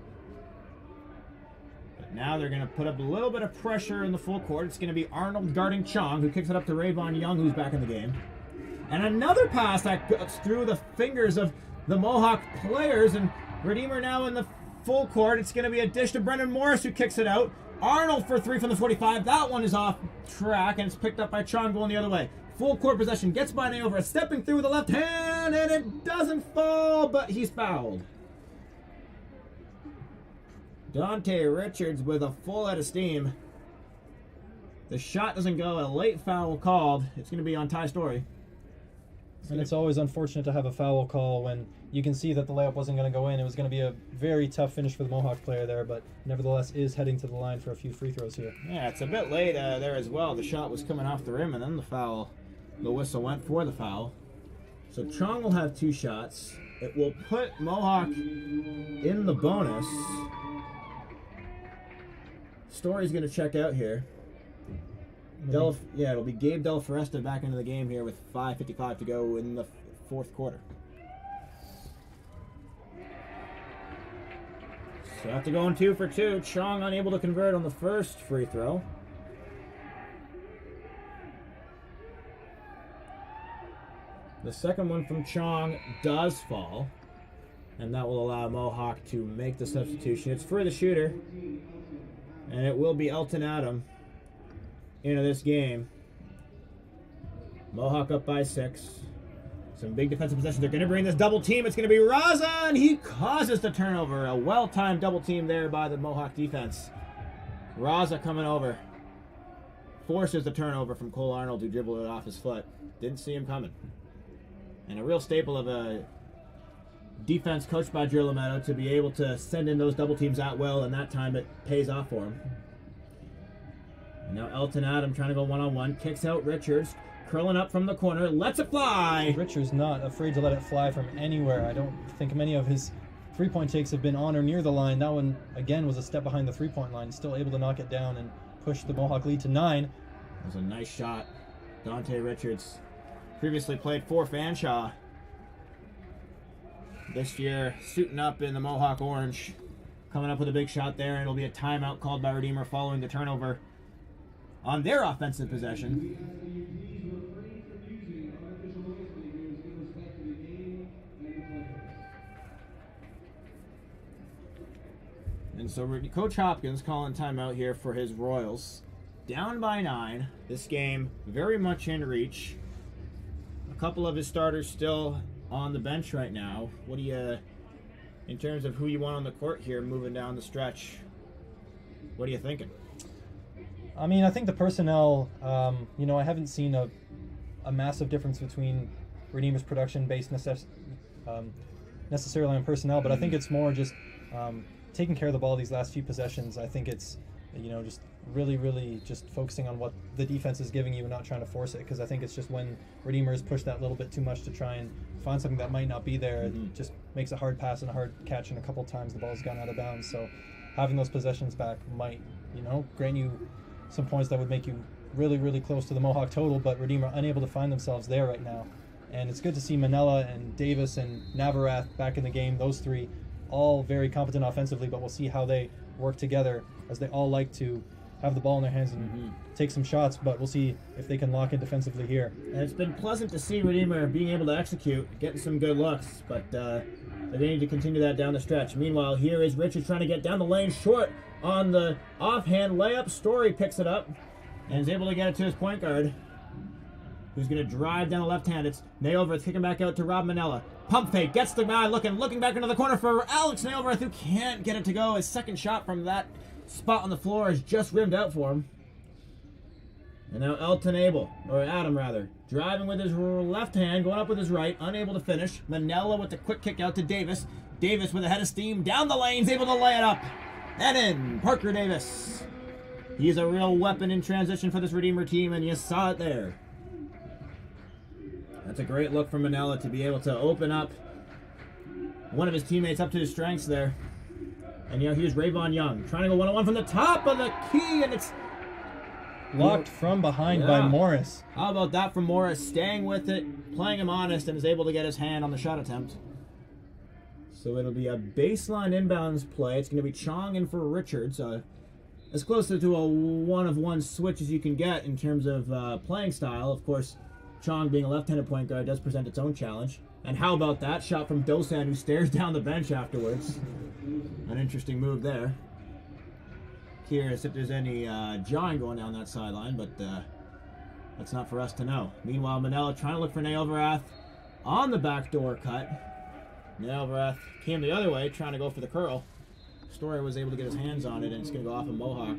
S2: But Now they're going to put up a little bit of pressure in the full court. It's going to be Arnold guarding Chong, who kicks it up to Rayvon Young, who's back in the game. And another pass that goes through the fingers of the Mohawk players. And Redeemer now in the full court. It's going to be a dish to Brendan Morris, who kicks it out. Arnold for 3 from the 45. That one is off track, and it's picked up by Chong going the other way. Full court possession. Gets by Nayover. Stepping through with the left hand, and it doesn't fall, but he's fouled. Dante Richards with a full head of steam. The shot doesn't go. A late foul called. It's going to be on Ty Story.
S5: And it's always unfortunate to have a foul call when you can see that the layup wasn't going to go in. It was going to be a very tough finish for the Mohawk player there, but nevertheless is heading to the line for a few free throws here.
S2: Yeah, it's a bit late there as well. The shot was coming off the rim, and then the whistle went for the foul. So Chong will have 2 shots. It will put Mohawk in the bonus. Story's going to check out here. It'll be Gabe Del Foresta back into the game here with 5:55 to go in the 4th quarter. So after going 2 for 2, Chong unable to convert on the first free throw. The second one from Chong does fall, and that will allow Mohawk to make the substitution. It's for the shooter, and it will be Elton Adam into this game. Mohawk up by 6. Some big defensive possession. They're going to bring this double team. It's going to be Raza, and he causes the turnover. A well-timed double team there by the Mohawk defense. Raza coming over. Forces the turnover from Cole Arnold, who dribbled it off his foot. Didn't see him coming. And a real staple of a defense coached by Drew Lametto to be able to send in those double teams at will, and that time it pays off for him. And now Elton Adam trying to go one-on-one. Kicks out Richards. Curling up from the corner. Lets it fly.
S5: Richards not afraid to let it fly from anywhere. I don't think many of his three-point takes have been on or near the line. That one, again, was a step behind the three-point line. Still able to knock it down and push the Mohawk lead to 9.
S2: That was a nice shot. Dante Richards previously played for Fanshawe. This year, suiting up in the Mohawk orange. Coming up with a big shot there, and it'll be a timeout called by Redeemer following the turnover on their offensive possession. And so Coach Hopkins calling timeout here for his Royals. Down by 9. This game very much in reach. A couple of his starters still on the bench right now. What do you, in terms of who you want on the court here moving down the stretch, what are you thinking?
S5: I mean, I think the personnel, I haven't seen a massive difference between Redeemer's production based necessarily on personnel, but I think it's more just taking care of the ball these last few possessions. I think it's, just really just focusing on what the defense is giving you and not trying to force it, because I think it's just when Redeemer has pushed that little bit too much to try and find something that might not be there, it just makes a hard pass and a hard catch, and a couple times the ball's gone out of bounds. So having those possessions back might, grant you some points that would make you really close to the Mohawk total, but Redeemer unable to find themselves there right now. And it's good to see Manella and Davis and Navarath back in the game. Those three all very competent offensively, but we'll see how they work together, as they all like to have the ball in their hands and take some shots, but we'll see if they can lock in defensively here.
S2: And it's been pleasant to see Redeemer being able to execute, getting some good looks, but they need to continue that down the stretch. Meanwhile, here is Richards trying to get down the lane short on the offhand layup. Story picks it up and is able to get it to his point guard, who's going to drive down the left hand. It's Nayover kicking back out to Rob Manella. Pump fake, gets the guy looking back into the corner for Alex Nayover, who can't get it to go. His second shot from that spot on the floor is just rimmed out for him. And now Adam, driving with his left hand, going up with his right, unable to finish. Manella with the quick kick out to Davis. Davis with a head of steam, down the lanes, able to lay it up. And in, Parker Davis. He's a real weapon in transition for this Redeemer team, and you saw it there. That's a great look from Manella to be able to open up one of his teammates up to his strengths there. And here's Rayvon Young trying to go one-on-one from the top of the key, and it's
S5: blocked from behind by Morris.
S2: How about that from Morris, staying with it, playing him honest, and is able to get his hand on the shot attempt. So it'll be a baseline inbounds play. It's going to be Chong in for Richards. as close to a one-of-one switch as you can get in terms of playing style. Of course, Chong being a left-handed point guard does present its own challenge. And how about that shot from Dosan, who stares down the bench afterwards? An interesting move there. Curious if there's any jawing going down that sideline, but that's not for us to know. Meanwhile, Manella trying to look for Nailvarath on the backdoor cut. Nailvarath came the other way, trying to go for the curl. Story was able to get his hands on it, and it's going to go off of Mohawk.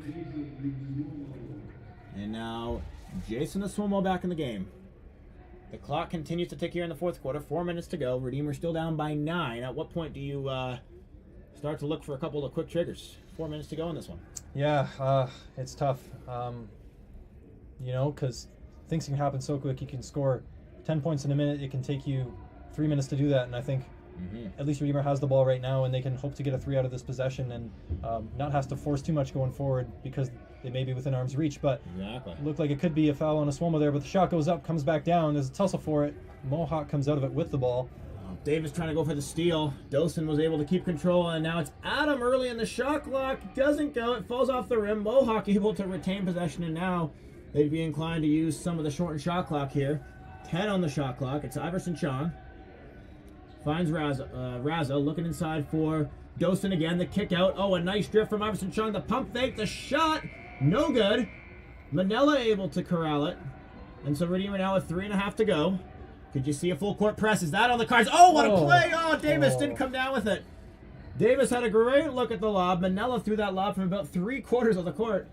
S2: And now, Jason Oswomo back in the game. The clock continues to tick here in the fourth quarter. 4 minutes to go. Redeemer still down by 9. At what point do you start to look for a couple of quick triggers? 4 minutes to go in this one.
S5: Yeah, it's tough. Because things can happen so quick. You can score 10 points in a minute. It can take you 3 minutes to do that. And I think at least Redeemer has the ball right now, and they can hope to get a 3 out of this possession and not has to force too much going forward because they may be within arm's reach. But
S2: exactly.
S5: Looked like it could be a foul on Oswomo there, but the shot goes up, comes back down. There's a tussle for it. Mohawk comes out of it with the ball.
S2: Davis trying to go for the steal. Dosen was able to keep control, and now it's Adam early in the shot clock. Doesn't go. It falls off the rim. Mohawk able to retain possession, and now they'd be inclined to use some of the shortened shot clock here. 10 on the shot clock. It's Iverson Chong. Finds Raza looking inside for Dosen again. The kick out. Oh, a nice drift from Iverson Chong. The pump fake. The shot. No good. Manella able to corral it. And so Redeemer now with 3.5 to go. Could you see a full court press? Is that on the cards? Oh, what a play! Oh, Davis didn't come down with it. Davis had a great look at the lob. Manella threw that lob from about 3/4 of the court.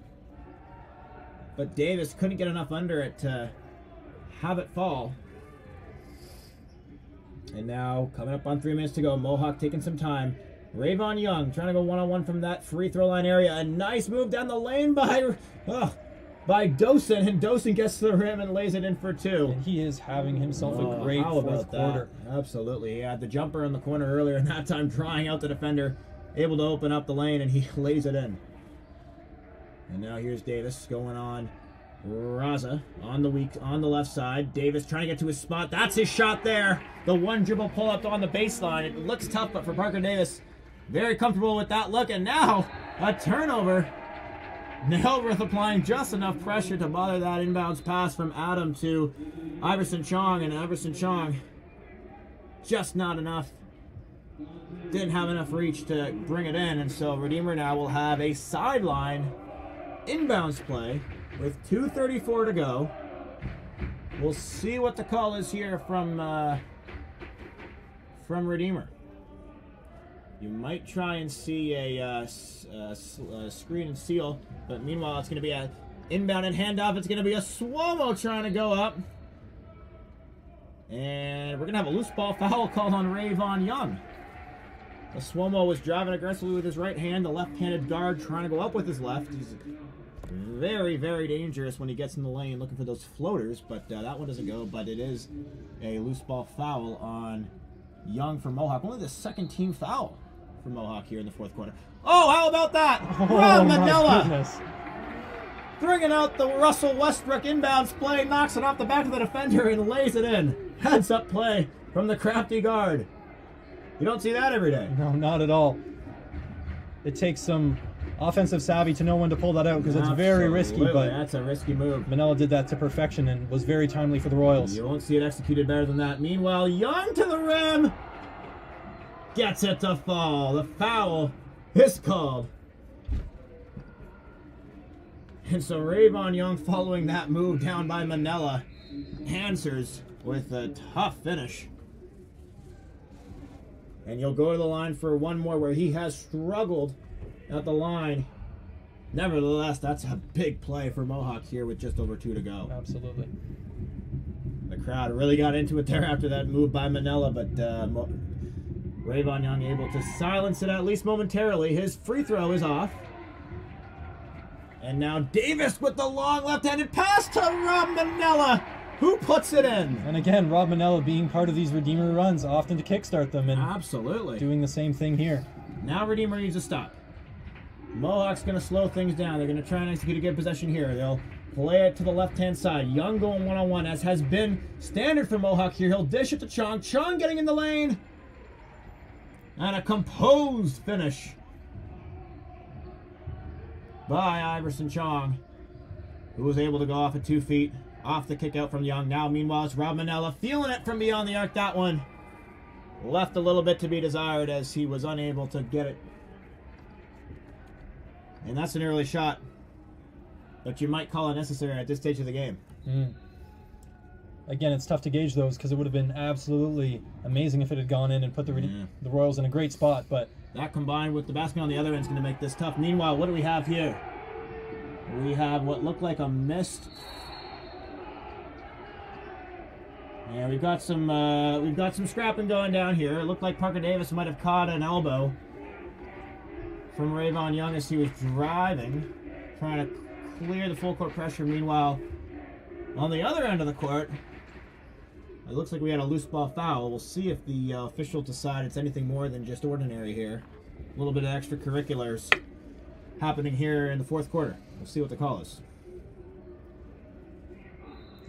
S2: But Davis couldn't get enough under it to have it fall. And now, coming up on 3 minutes to go, Mohawk taking some time. Rayvon Young trying to go one-on-one from that free throw line area. A nice move down the lane by Dosen, and Dosen gets to the rim and lays it in for 2.
S5: And he is having himself a great fourth quarter.
S2: Absolutely. He had the jumper in the corner earlier, and that time drawing out the defender, able to open up the lane, and he lays it in. And now here's Davis going on. Raza on the left side. Davis trying to get to his spot. That's his shot there. The one dribble pull up on the baseline. It looks tough, but for Parker Davis, very comfortable with that look. And now a turnover. Nailworth applying just enough pressure to bother that inbounds pass from Adam to Iverson Chong, and Iverson Chong just not enough. Didn't have enough reach to bring it in, and so Redeemer now will have a sideline inbounds play with 2:34 to go. We'll see what the call is here from Redeemer. You might try and see a screen and seal, but meanwhile it's going to be an inbound and handoff. It's going to be a Oswomo trying to go up. And we're going to have a loose ball foul called on Rayvon Young. Oswomo was driving aggressively with his right hand. The left-handed guard trying to go up with his left. He's very, very dangerous when he gets in the lane looking for those floaters, but that one doesn't go. But it is a loose ball foul on Young for Mohawk. Only the second team foul for Mohawk here in the fourth quarter. Oh, how about that? Rob Manella bringing out the Russell Westbrook inbounds play, knocks it off the back of the defender and lays it in. Heads up play from the crafty guard. You don't see that every day.
S5: No, not at all. It takes some offensive savvy to know when to pull that out because it's very risky. But
S2: that's a risky move.
S5: Manella did that to perfection and was very timely for the Royals.
S2: You won't see it executed better than that. Meanwhile, Young to the rim. Gets it to fall. The foul is called. And so Rayvon Young, following that move down by Manella, answers with a tough finish. And you'll go to the line for one more where he has struggled at the line. Nevertheless, that's a big play for Mohawk here with just over 2 to go.
S5: Absolutely.
S2: The crowd really got into it there after that move by Manella, but Rayvon Young able to silence it at least momentarily. His free throw is off. And now Davis with the long left-handed pass to Rob Manella, who puts it in.
S5: And again, Rob Manella being part of these Redeemer runs, often to kickstart them, and
S2: absolutely
S5: doing the same thing here.
S2: Now Redeemer needs to stop. Mohawk's going to slow things down. They're going to try and execute a good possession here. They'll play it to the left-hand side. Young going one-on-one, as has been standard for Mohawk here. He'll dish it to Chong. Chong getting in the lane. And a composed finish by Iverson Chong, who was able to go off at 2 feet, off the kick out from Young. Now, meanwhile, it's Rob Manella feeling it from beyond the arc. That one left a little bit to be desired as he was unable to get it. And that's an early shot, but you might call it necessary at this stage of the game.
S5: Again, it's tough to gauge those because it would have been absolutely amazing if it had gone in and put the Royals in a great spot. But
S2: that combined with the basket on the other end is going to make this tough. Meanwhile, what do we have here? We have what looked like a missed. Yeah, we've got some scrapping going down here. It looked like Parker Davis might have caught an elbow from Rayvon Young as he was driving, trying to clear the full court pressure. Meanwhile, on the other end of the court, it looks like we had a loose ball foul. We'll see if the official decide it's anything more than just ordinary here. A little bit of extracurriculars happening here in the fourth quarter. We'll see what the call is.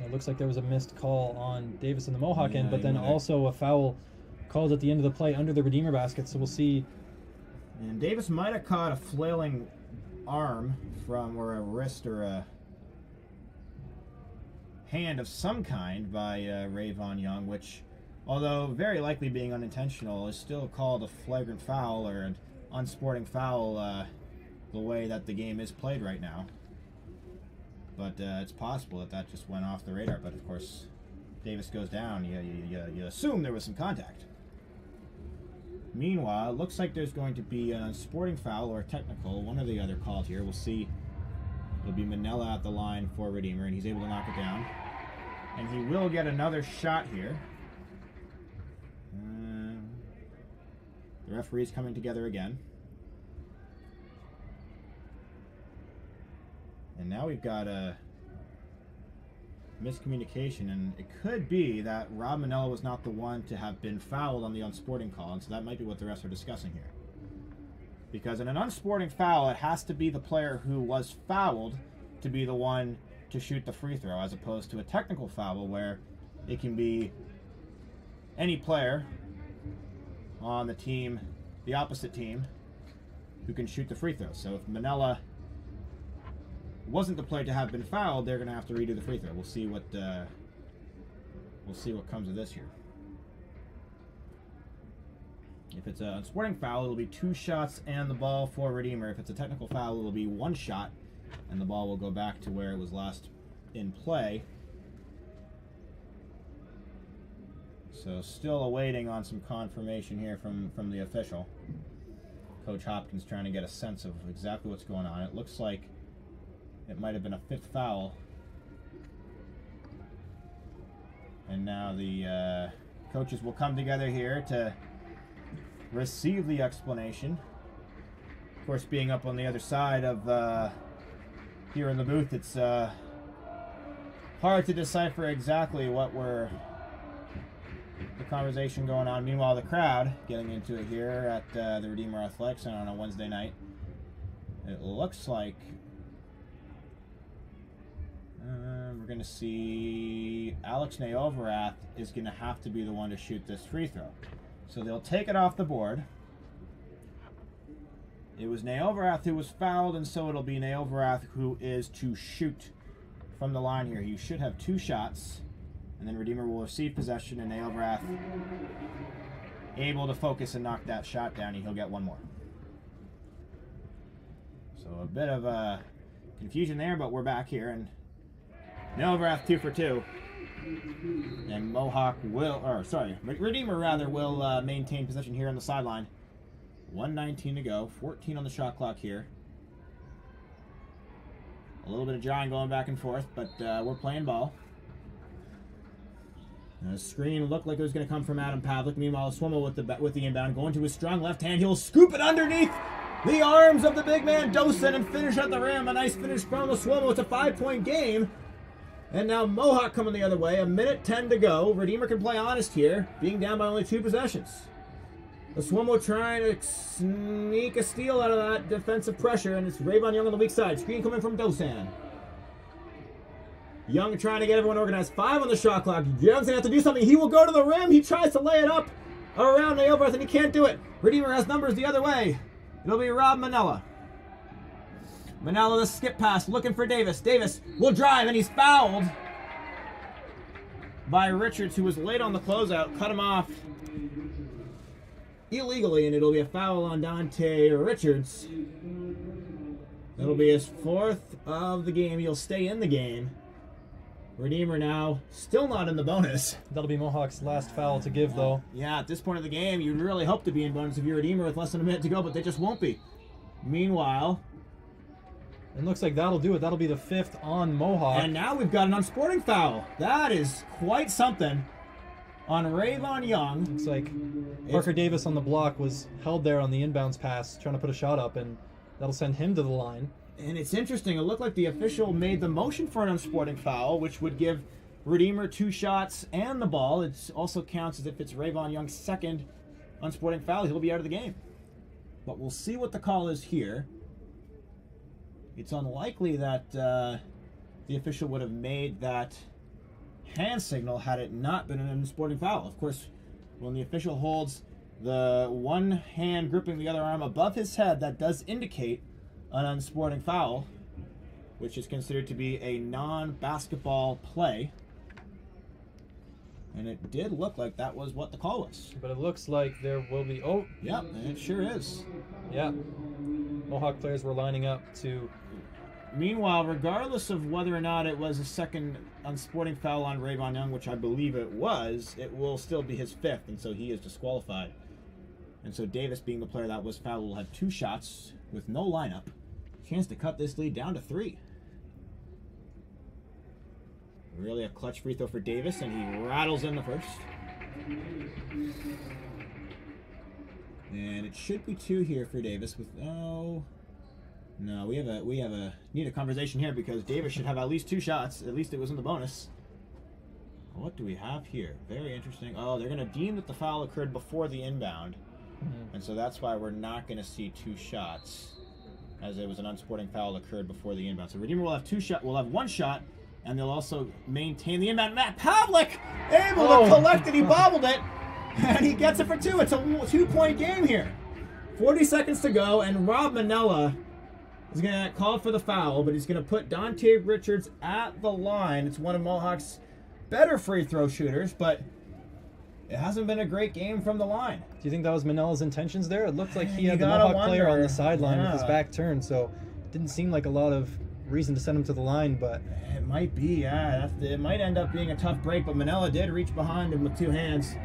S5: it looks like there was a missed call on Davis in the Mohawk end, but then
S2: might have.
S5: also a foul called at the end of the play under the Redeemer basket. So we'll see.
S2: And Davis might have caught a flailing arm from, or a wrist or a hand of some kind by Rayvon Young, which, although very likely being unintentional, is still called a flagrant foul or an unsporting foul the way that the game is played right now. But it's possible that that just went off the radar. But of course, Davis goes down. You assume there was some contact. Meanwhile, it looks like there's going to be an unsporting foul or a technical, one or the other called here. We'll see. It'll be Manella at the line for Redeemer, and he's able to knock it down. And he will get another shot here. The referee's coming together again. And now we've got a miscommunication, and it could be that Rob Manella was not the one to have been fouled on the unsporting call, and so that might be what the refs are discussing here. Because in an unsporting foul, it has to be the player who was fouled to be the one to shoot the free throw, as opposed to a technical foul where it can be any player on the team, the opposite team, who can shoot the free throw. So if Manella wasn't the player to have been fouled, they're going to have to redo the free throw. We'll see what comes of this here. If it's a sporting foul, it'll be 2 shots and the ball for Redeemer. If it's a technical foul, it'll be 1 shot and the ball will go back to where it was last in play. So still awaiting on some confirmation here from the official. Coach Hopkins trying to get a sense of exactly what's going on. It looks like it might have been a 5th foul. And now the coaches will come together here to receive the explanation. Of course, being up on the other side of here in the booth, it's hard to decipher exactly what were the conversation going on. Meanwhile, the crowd getting into it here at the Redeemer Athletic Center on a Wednesday night. It looks like we're going to see Alex Neoverath is going to have to be the one to shoot this free throw. So they'll take it off the board. It was Neoverath who was fouled, and so it'll be Neoverath who is to shoot from the line here. You should have 2 shots, and then Redeemer will receive possession, and Neoverath able to focus and knock that shot down, and he'll get 1 more. So a bit of confusion there, but we're back here, and Neoverath 2 for 2. And Mohawk will, or sorry, Redeemer rather, will maintain possession here on the sideline. 1:19 to go, 14 on the shot clock here. A little bit of jawing going back and forth, but we're playing ball. The screen looked like it was going to come from Adam Pavlik. Meanwhile, Swimmel with the inbound, going to his strong left hand. He'll scoop it underneath the arms of the big man Dosen and finish at the rim. A nice finish from the Swimmel. It's a 5-point game. And now Mohawk coming the other way. 1:10 to go. Redeemer can play honest here, being down by only 2 possessions. The Swimmel trying to sneak a steal out of that defensive pressure, and it's Rayvon Young on the weak side. Screen coming from Dosan. Young trying to get everyone organized. 5 on the shot clock. Young's going to have to do something. He will go to the rim. He tries to lay it up around Neoverath, and he can't do it. Redeemer has numbers the other way. It'll be Rob Manella. Manella, the skip pass, looking for Davis. Davis will drive, and he's fouled by Richards, who was late on the closeout. Cut him off illegally, and it'll be a foul on Dante Richards. It'll be his 4th of the game. He'll stay in the game. Redeemer now still not in the bonus.
S5: That'll be Mohawk's last foul to give, though.
S2: Yeah, at this point of the game, you'd really hope to be in bonus if you're Redeemer with less than a minute to go, but they just won't be. Meanwhile,
S5: it looks like that'll do it. That'll be the 5th on Mohawk.
S2: and now we've got an unsporting foul. That is quite something on Rayvon Young.
S5: Looks like Parker Davis on the block was held there on the inbounds pass, trying to put a shot up, and that'll send him to the line.
S2: And it's interesting. It looked like the official made the motion for an unsporting foul, which would give Redeemer 2 shots and the ball. It also counts as if it's Rayvon Young's 2nd unsporting foul. He'll be out of the game. But we'll see what the call is here. It's unlikely that the official would have made that hand signal had it not been an unsporting foul. Of course, when the official holds the one hand gripping the other arm above his head, that does indicate an unsporting foul, which is considered to be a non-basketball play. And it did look like that was what the call was.
S5: But it looks like there will be... Oh!
S2: Yep, it sure is.
S5: Yeah. Mohawk players were lining up to...
S2: Meanwhile, regardless of whether or not it was a 2nd unsporting foul on Rayvon Young, which I believe it was, it will still be his 5th, and so he is disqualified. And so Davis, being the player that was fouled, will have 2 shots with no lineup. Chance to cut this lead down to 3. Really a clutch free throw for Davis, and he rattles in the first. And it should be 2 here for Davis with no, we need a conversation here because Davis should have at least 2 shots. At least it was in the bonus. What do we have here? Very interesting. Oh, they're going to deem that the foul occurred before the inbound. And so that's why we're not going to see 2 shots, as it was an unsporting foul occurred before the inbound. So Redeemer will have 1 shot, and they'll also maintain the inbound. Matt Pavlik able to collect it. He bobbled it, and he gets it for 2. It's a 2-point game here. 40 seconds to go, and Rob Manella is going to call for the foul, but he's going to put Dante Richards at the line. It's one of Mohawk's better free throw shooters, but it hasn't been a great game from the line.
S5: Do you think that was Manella's intentions there? It looked like he had the
S2: gotta
S5: Mohawk player
S2: wonder.
S5: on the sideline with his
S2: Yeah.
S5: back turned, so it didn't seem like a lot of reason to send him to the line, but...
S2: It might be, yeah. It might end up being a tough break, but Manella did reach behind him with 2 hands.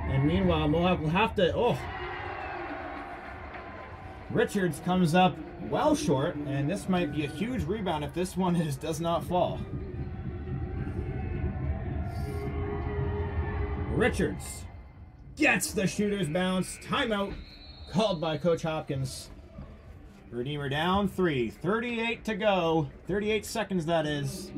S2: And meanwhile, Mohawk will have to... Richards comes up well short, and this might be a huge rebound if this one does not fall. Richards gets the shooter's bounce. Timeout called by Coach Hopkins. Redeemer down 3. 38 to go. 38 seconds, that is.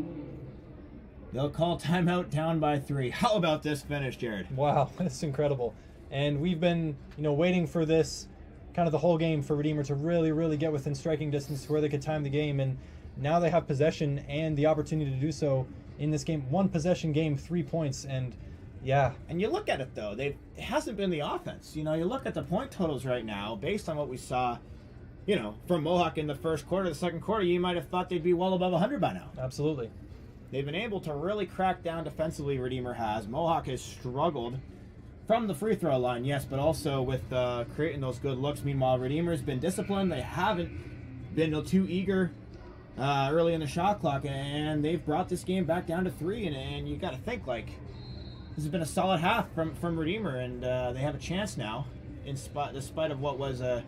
S2: They'll call timeout down by 3. How about this finish, Jared?
S5: Wow, that's incredible. And we've been, waiting for this kind of the whole game for Redeemer to really, really get within striking distance to where they could time the game. And now they have possession and the opportunity to do so in this game. 1 possession game, 3 points, and yeah.
S2: And you look at it, though. It hasn't been the offense. You look at the point totals right now, based on what we saw, from Mohawk in the first quarter, the second quarter, you might have thought they'd be well above 100 by now.
S5: Absolutely.
S2: They've been able to really crack down defensively, Redeemer has. Mohawk has struggled from the free throw line, yes, but also with creating those good looks. Meanwhile, Redeemer's been disciplined. They haven't been too eager early in the shot clock, and they've brought this game back down to 3, and you got to think, this has been a solid half from Redeemer, and they have a chance now, despite of what was a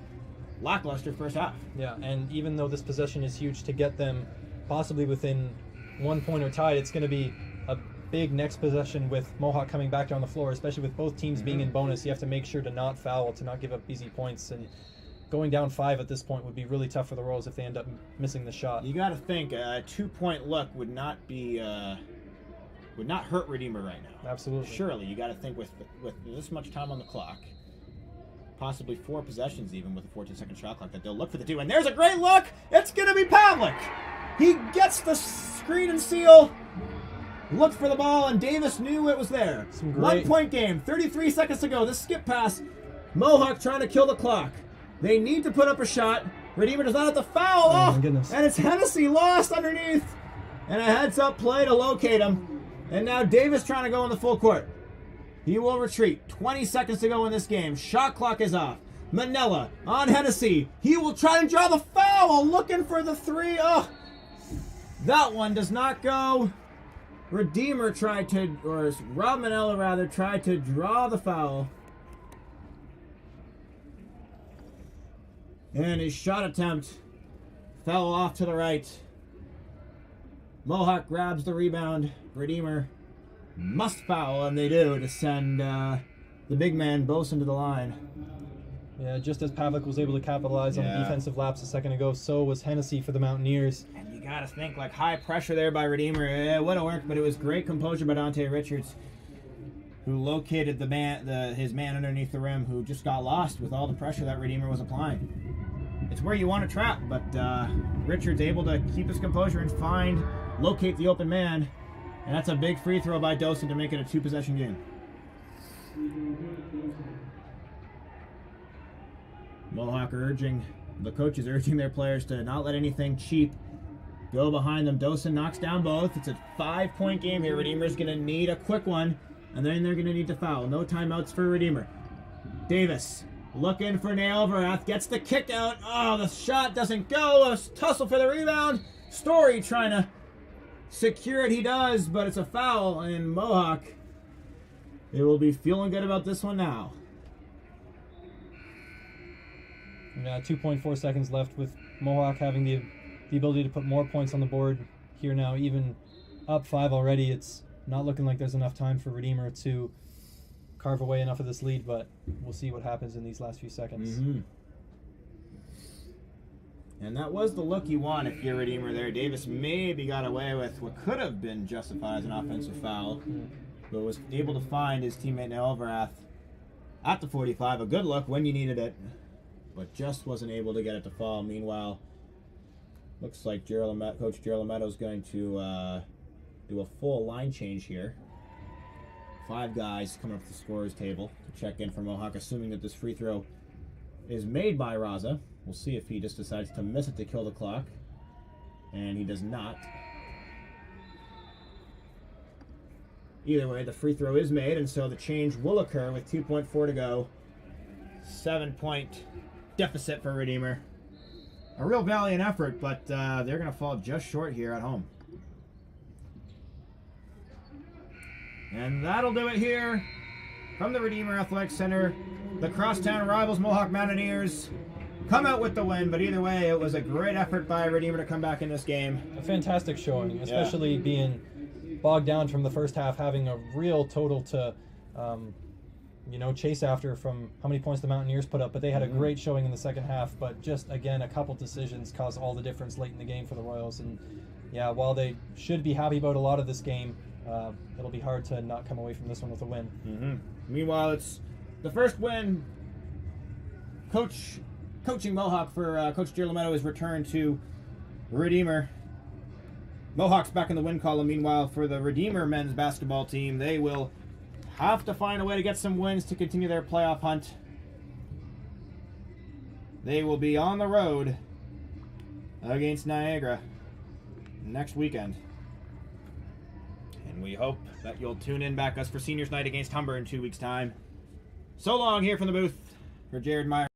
S2: lackluster first half.
S5: Yeah, and even though this possession is huge to get them possibly within 1 point or tied, it's going to be a big next possession with Mohawk coming back down the floor, especially with both teams being in bonus. You have to make sure to not foul, to not give up easy points, and going down 5 at this point would be really tough for the Royals if they end up missing the shot.
S2: You got to think a 2-point look would not hurt Redeemer right now.
S5: Absolutely.
S2: Surely, you got to think with this much time on the clock, possibly 4 possessions even with a 14-second shot clock, that they'll look for the 2. And there's a great look. It's going to be Pavlik. He gets the screen and seal, looked for the ball, and Davis knew it was there. 1-point game, 33 seconds to go. This skip pass, Mohawk trying to kill the clock. They need to put up a shot. Redeemer does not have to foul.
S5: Oh, my goodness.
S2: And it's Hennessy lost underneath. And a heads-up play to locate him. And now Davis trying to go in the full court. He will retreat. 20 seconds to go in this game. Shot clock is off. Manella on Hennessy. He will try and draw the foul. Looking for the three. Oh, that one does not go. Redeemer tried to, or Rob Manella rather, tried to draw the foul. And his shot attempt fell off to the right. Mohawk grabs the rebound. Redeemer must foul, and they do, to send the big man Bosun to the line.
S5: Yeah, just as Pavlik was able to capitalize on the defensive lapse a second ago, so was Hennessy for the Mountaineers.
S2: And you gotta think, like, high pressure there by Redeemer. It would have worked, but it was great composure by Dante Richards, who located his man underneath the rim, who just got lost with all the pressure that Redeemer was applying. It's where you want to trap, but Richards able to keep his composure and locate the open man. And that's a big free throw by Dosen to make it a 2-possession game. Mohawk the coaches urging their players to not let anything cheap go behind them. Dosen knocks down both. It's a 5-point game here. Redeemer's going to need a quick one, and then they're going to need to foul. No timeouts for Redeemer. Davis looking for Nailverath. Gets the kick out. Oh, the shot doesn't go. A tussle for the rebound. Story trying to secure it. He does, but it's a foul, and Mohawk, they will be feeling good about this one now.
S5: Yeah, 2.4 seconds left with Mohawk having the ability to put more points on the board here now, even up 5 already. It's not looking like there's enough time for Redeemer to carve away enough of this lead, but we'll see what happens in these last few seconds.
S2: And that was the look you want if you're Redeemer there. Davis maybe got away with what could have been justified as an offensive foul, but was able to find his teammate Nailverath at the 45. A good look when you needed it, but just wasn't able to get it to fall. Meanwhile, looks like Coach Gerald Lameto's is going to do a full line change here. 5 guys coming up to the scorer's table to check in for Mohawk, assuming that this free throw is made by Raza. We'll see if he just decides to miss it to kill the clock. And he does not. Either way, the free throw is made, and so the change will occur with 2.4 to go. 7-point deficit for Redeemer. A real valiant effort, but they're going to fall just short here at home. And that'll do it here from the Redeemer Athletic Center. The crosstown rivals Mohawk Mountaineers come out with the win, but either way, it was a great effort by Redeemer to come back in this game.
S5: A fantastic showing, especially being bogged down from the first half, having a real total to, chase after from how many points the Mountaineers put up. But they had a great showing in the second half, but just, again, a couple decisions caused all the difference late in the game for the Royals. And, yeah, while they should be happy about a lot of this game, it'll be hard to not come away from this one with a win.
S2: Meanwhile, it's the first win. Coaching Mohawk for Coach Gerald Lametto is returned to Redeemer. Mohawk's back in the win column. Meanwhile, for the Redeemer men's basketball team, they will have to find a way to get some wins to continue their playoff hunt. They will be on the road against Niagara next weekend. And we hope that you'll tune in back us for Seniors Night against Humber in 2 weeks' time. So long here from the booth for Jared Meyer.